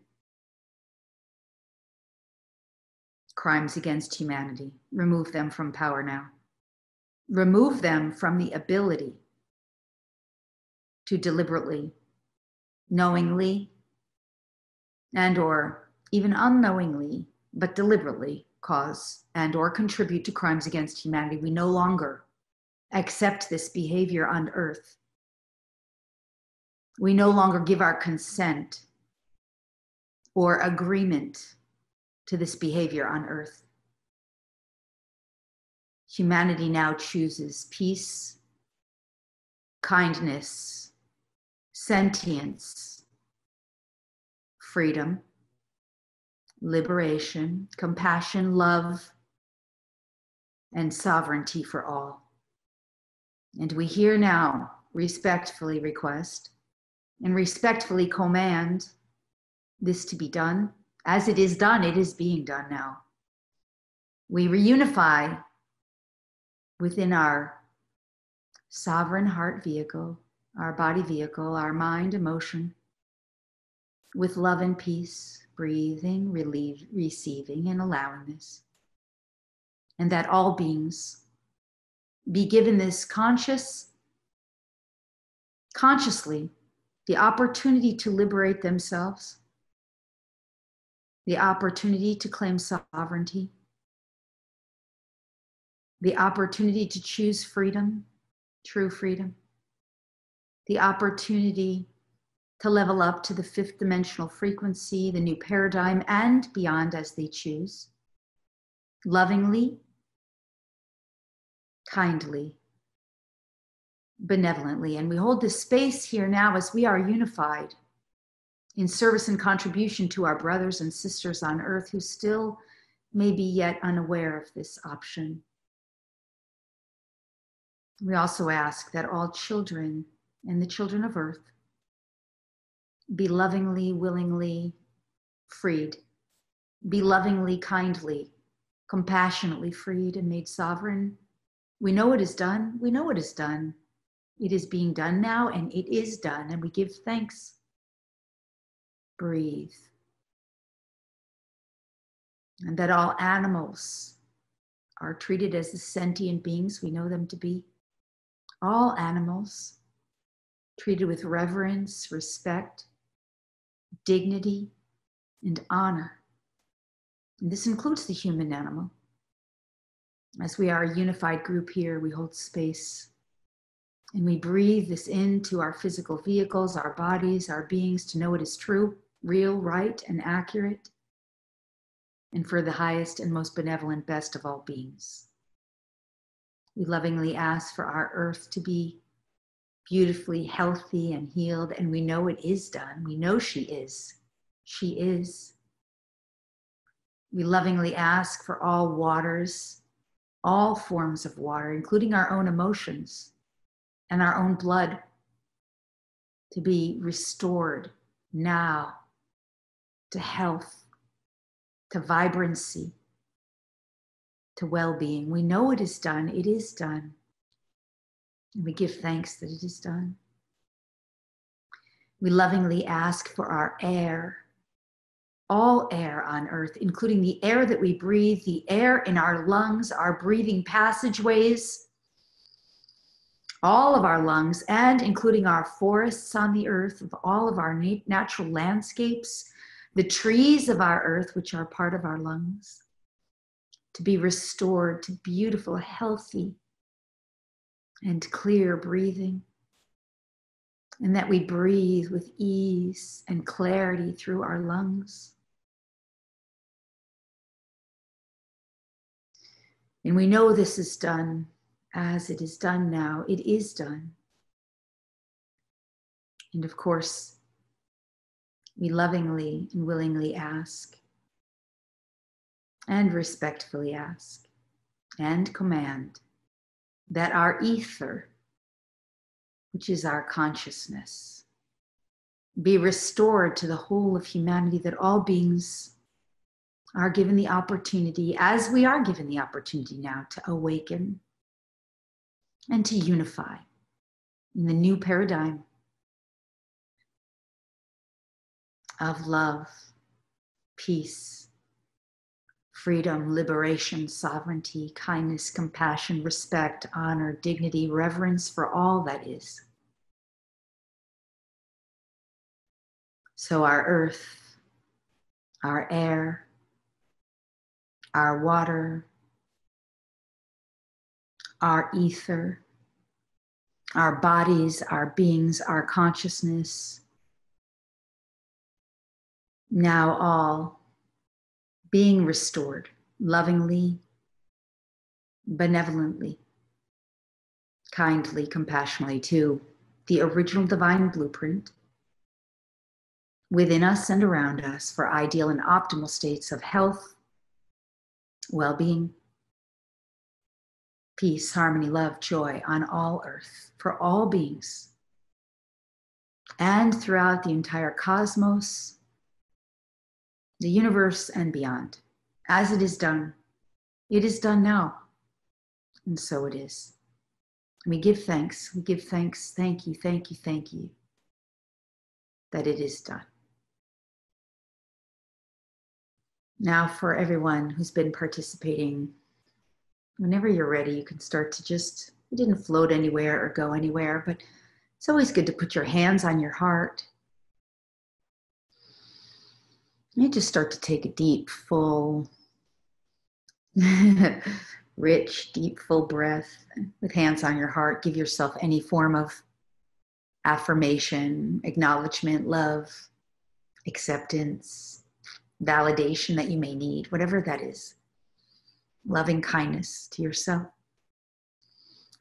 crimes against humanity. Remove them from power now. Remove them from the ability to deliberately, knowingly, and or even unknowingly, but deliberately cause and or contribute to crimes against humanity. We no longer accept this behavior on earth. We no longer give our consent or agreement to this behavior on earth. Humanity now chooses peace, kindness, sentience, freedom, liberation, compassion, love, and sovereignty for all. And we here now respectfully request and respectfully command this to be done. As it is done, it is being done now. We reunify within our sovereign heart vehicle, our body vehicle, our mind, emotion, with love and peace, breathing, receiving, and allowing this. And that all beings be given this consciously, the opportunity to liberate themselves, the opportunity to claim sovereignty, the opportunity to choose freedom, true freedom, the opportunity to level up to the fifth dimensional frequency, the new paradigm, and beyond as they choose, lovingly, kindly, benevolently. And we hold this space here now as we are unified in service and contribution to our brothers and sisters on earth who still may be yet unaware of this option. We also ask that all children and the children of earth be lovingly, willingly freed, be lovingly, kindly, compassionately freed and made sovereign. We know it is done. We know it is done. It is being done now, and it is done, and we give thanks. Breathe. And that all animals are treated as the sentient beings we know them to be. All animals treated with reverence, respect, dignity, and honor. And this includes the human animal. As we are a unified group here, we hold space and we breathe this into our physical vehicles, our bodies, our beings to know it is true, real, right, and accurate, and for the highest and most benevolent best of all beings. We lovingly ask for our earth to be beautifully healthy and healed, and we know it is done. We know she is. She is. We lovingly ask for all waters, all forms of water, including our own emotions and our own blood, to be restored now to health, to vibrancy, to well-being. We know it is done. It is done. And we give thanks that it is done. We lovingly ask for our air, all air on earth, including the air that we breathe, the air in our lungs, our breathing passageways, all of our lungs, and including our forests on the earth, of all of our natural landscapes, the trees of our earth, which are part of our lungs, to be restored to beautiful, healthy, and clear breathing, and that we breathe with ease and clarity through our lungs. And we know this is done as it is done now. It is done. And of course, we lovingly and willingly ask, and respectfully ask, and command that our ether, which is our consciousness, be restored to the whole of humanity, that all beings are given the opportunity, as we are given the opportunity now, to awaken and to unify in the new paradigm of love, peace, freedom, liberation, sovereignty, kindness, compassion, respect, honor, dignity, reverence for all that is. So our earth, our air, our water, our ether, our bodies, our beings, our consciousness, now all being restored lovingly, benevolently, kindly, compassionately to the original divine blueprint within us and around us for ideal and optimal states of health, well-being, peace, harmony, love, joy on all earth for all beings and throughout the entire cosmos, the universe and beyond. As it is done now, and so it is. We give thanks, thank you, thank you, thank you, that it is done. Now for everyone who's been participating, whenever you're ready, you can start to just, you didn't float anywhere or go anywhere, but it's always good to put your hands on your heart. You just start to take a deep, full, rich, deep, full breath with hands on your heart. Give yourself any form of affirmation, acknowledgement, love, acceptance, validation that you may need, whatever that is. Loving kindness to yourself.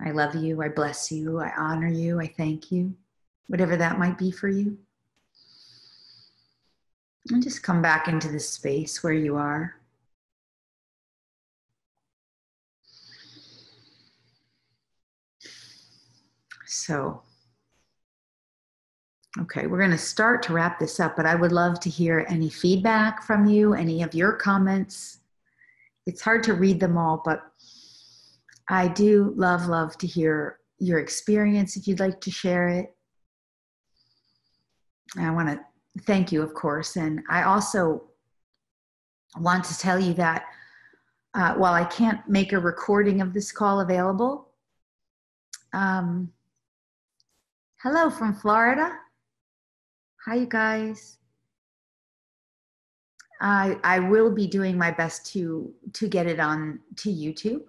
I love you, I bless you, I honor you, I thank you, whatever that might be for you. And just come back into this space where you are. So, okay, we're going to start to wrap this up, but I would love to hear any feedback from you, any of your comments. It's hard to read them all, but I do love to hear your experience if you'd like to share it. I want to thank you, of course, and I also want to tell you that while I can't make a recording of this call available, hello from Florida. Hi, you guys. I will be doing my best to get it on to YouTube.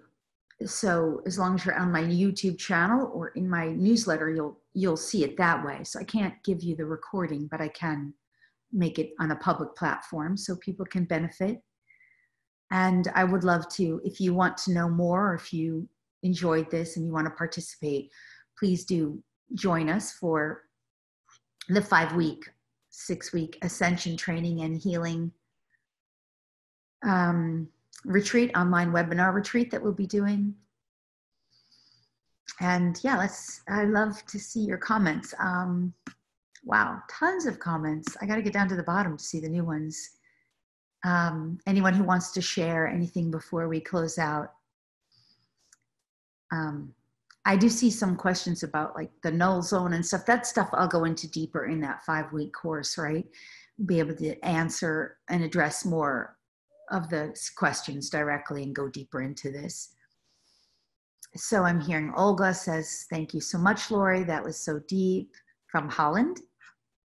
So as long as you're on my YouTube channel or in my newsletter, you'll see it that way. So I can't give you the recording, but I can make it on a public platform so people can benefit. And I would love to, if you want to know more, or if you enjoyed this and you want to participate, please do join us for the 5-week, 6-week Ascension Training and Healing retreat, online webinar retreat that we'll be doing. And yeah, I love to see your comments. Wow, tons of comments. I got to get down to the bottom to see the new ones. Anyone who wants to share anything before we close out. I do see some questions about like the null zone and stuff. That stuff I'll go into deeper in that 5-week course, right? Be able to answer and address more of the questions directly and go deeper into this. So I'm hearing Olga says, thank you so much, Lori. That was so deep. From Holland.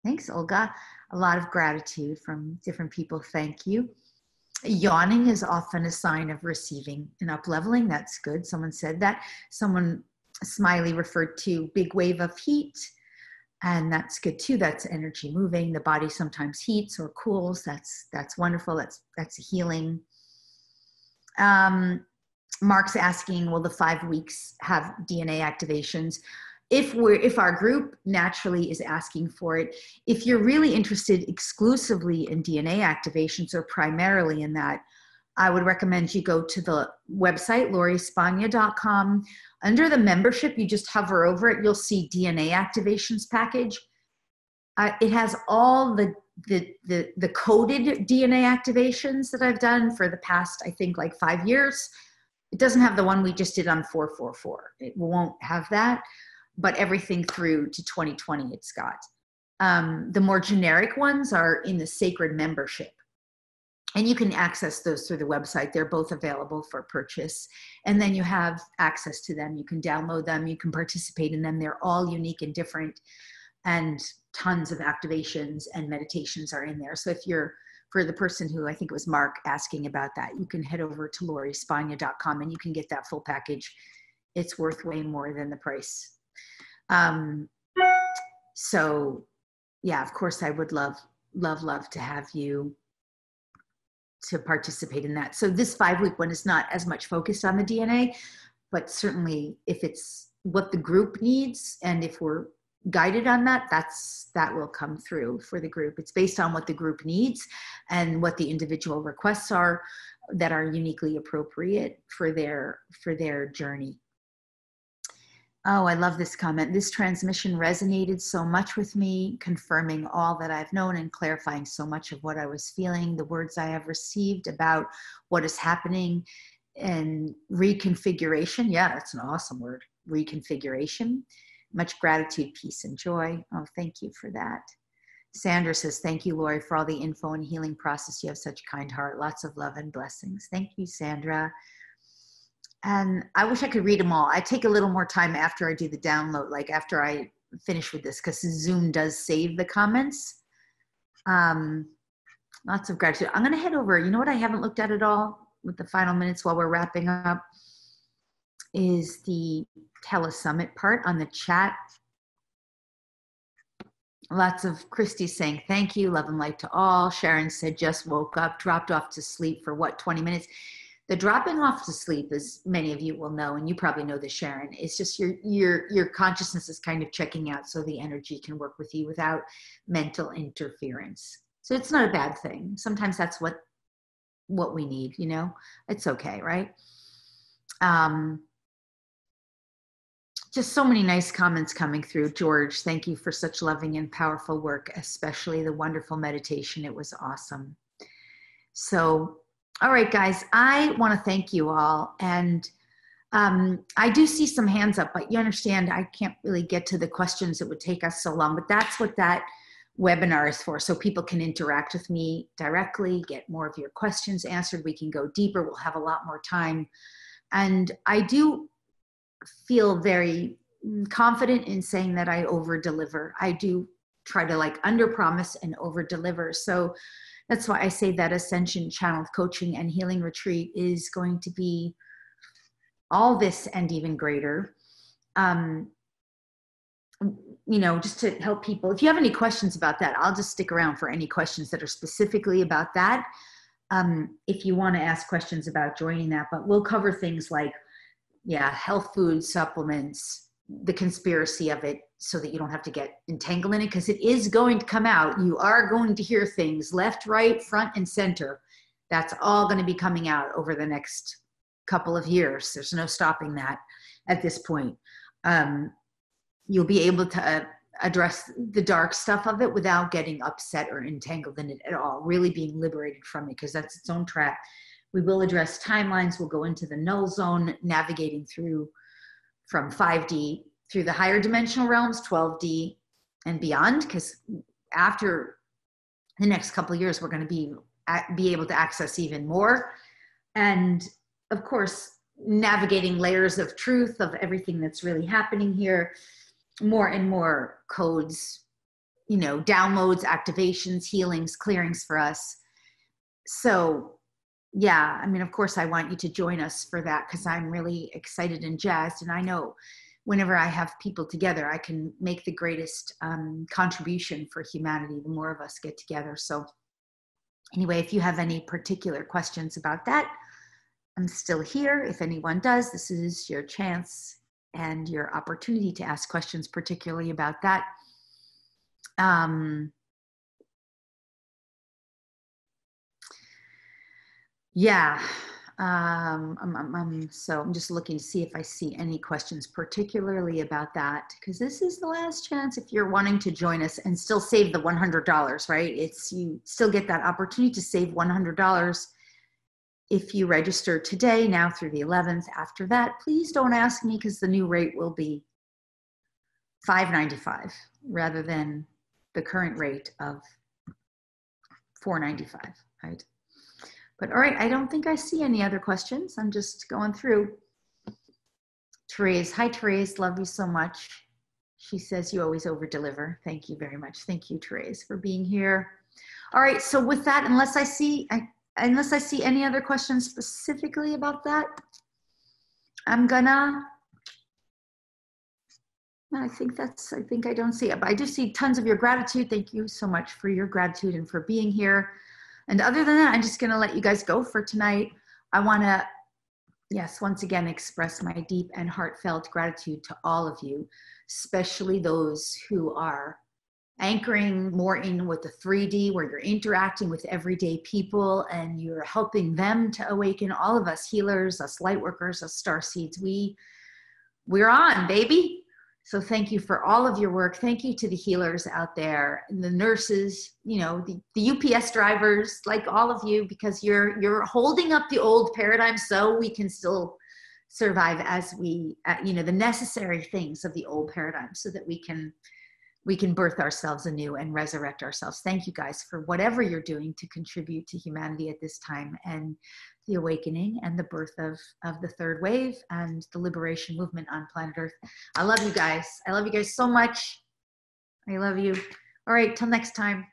Thanks, Olga. A lot of gratitude from different people. Thank you. Yawning is often a sign of receiving and up-leveling. That's good. Someone said that. Someone, Smiley, referred to big wave of heat. And that's good too. That's energy moving. The body sometimes heats or cools. That's wonderful. That's healing. Mark's asking, will the 5 weeks have DNA activations? If our group naturally is asking for it, if you're really interested exclusively in DNA activations or primarily in that, I would recommend you go to the website, lorispagna.com. Under the membership, you just hover over it, you'll see DNA activations package. It has all the coded DNA activations that I've done for the past, I think, like 5 years. It doesn't have the one we just did on 444. It won't have that, but everything through to 2020 it's got. The more generic ones are in the sacred membership. And you can access those through the website. They're both available for purchase. And then you have access to them. You can download them. You can participate in them. They're all unique and different. And tons of activations and meditations are in there. So if you're, for the person who, I think it was Mark asking about that, you can head over to LoriSpagna.com and you can get that full package. It's worth way more than the price. So yeah, of course I would love to have you to participate in that. So this 5-week one is not as much focused on the DNA, but certainly if it's what the group needs and if we're guided on that, that will come through for the group. It's based on what the group needs and what the individual requests are that are uniquely appropriate for their journey. Oh, I love this comment. This transmission resonated so much with me, confirming all that I've known and clarifying so much of what I was feeling, the words I have received about what is happening and reconfiguration. Yeah, that's an awesome word, reconfiguration. Much gratitude, peace, and joy. Oh, thank you for that. Sandra says, thank you, Lori, for all the info and healing process. You have such a kind heart. Lots of love and blessings. Thank you, Sandra. And I wish I could read them all. I take a little more time after I do the download, like after I finish with this, because Zoom does save the comments. Lots of gratitude. I'm going to head over. You know what I haven't looked at all with the final minutes while we're wrapping up is the telesummit part on the chat. Lots of Christy saying, thank you, love and light to all. Sharon said, just woke up, dropped off to sleep for what, 20 minutes? The dropping off to sleep, as many of you will know, and you probably know this, Sharon, it's just your consciousness is kind of checking out so the energy can work with you without mental interference. So it's not a bad thing. Sometimes that's what we need, you know? It's okay, right? Just so many nice comments coming through. George, thank you for such loving and powerful work, especially the wonderful meditation. It was awesome. So, all right, guys, I want to thank you all. And I do see some hands up, but you understand I can't really get to the questions. It would take us so long, but that's what that webinar is for. So people can interact with me directly, get more of your questions answered. We can go deeper. We'll have a lot more time. And I do feel very confident in saying that I over-deliver. I do try to like under-promise and over-deliver. So that's why I say that Ascension Channeled Coaching and Healing Retreat is going to be all this and even greater. You know, just to help people. If you have any questions about that, I'll just stick around for any questions that are specifically about that. If you want to ask questions about joining that, but we'll cover things like, yeah, health food supplements, the conspiracy of it, so that you don't have to get entangled in it, because it is going to come out. You are going to hear things left, right, front, and center. That's all going to be coming out over the next couple of years. There's no stopping that at this point. You'll be able to address the dark stuff of it without getting upset or entangled in it at all, really being liberated from it, because that's its own track. We will address timelines. We'll go into the null zone, navigating through from 5D through the higher dimensional realms, 12D and beyond, because after the next couple of years, we're going to be able to access even more. And of course, navigating layers of truth of everything that's really happening here, more and more codes, you know, downloads, activations, healings, clearings for us. So yeah, I mean, of course, I want you to join us for that, because I'm really excited and jazzed. And I know whenever I have people together, I can make the greatest contribution for humanity, the more of us get together. So anyway, if you have any particular questions about that, I'm still here. If anyone does, this is your chance and your opportunity to ask questions, particularly about that. Yeah, so I'm just looking to see if I see any questions particularly about that, because this is the last chance if you're wanting to join us and still save the $100, right? You still get that opportunity to save $100 if you register today, now through the 11th. After that, please don't ask me, because the new rate will be $595 rather than the current rate of $495, right? But all right, I don't think I see any other questions. I'm just going through. Therese, hi Therese, love you so much. She says you always over deliver. Thank you very much. Thank you, Therese, for being here. All right, so with that, unless I see any other questions specifically about that, I'm gonna, I think I don't see it, but I do see tons of your gratitude. Thank you so much for your gratitude and for being here. And other than that, I'm just gonna let you guys go for tonight. I wanna, yes, once again, express my deep and heartfelt gratitude to all of you, especially those who are anchoring more in with the 3D, where you're interacting with everyday people and you're helping them to awaken. All of us healers, us light workers, us starseeds, we're on, baby. So thank you for all of your work. Thank you to the healers out there and the nurses, you know, the UPS drivers, like all of you, because you're holding up the old paradigm so we can still survive as we, you know, the necessary things of the old paradigm so that we can birth ourselves anew and resurrect ourselves. Thank you guys for whatever you're doing to contribute to humanity at this time and the awakening and the birth of the third wave and the liberation movement on planet Earth. I love you guys. I love you guys so much. I love you. All right, till next time.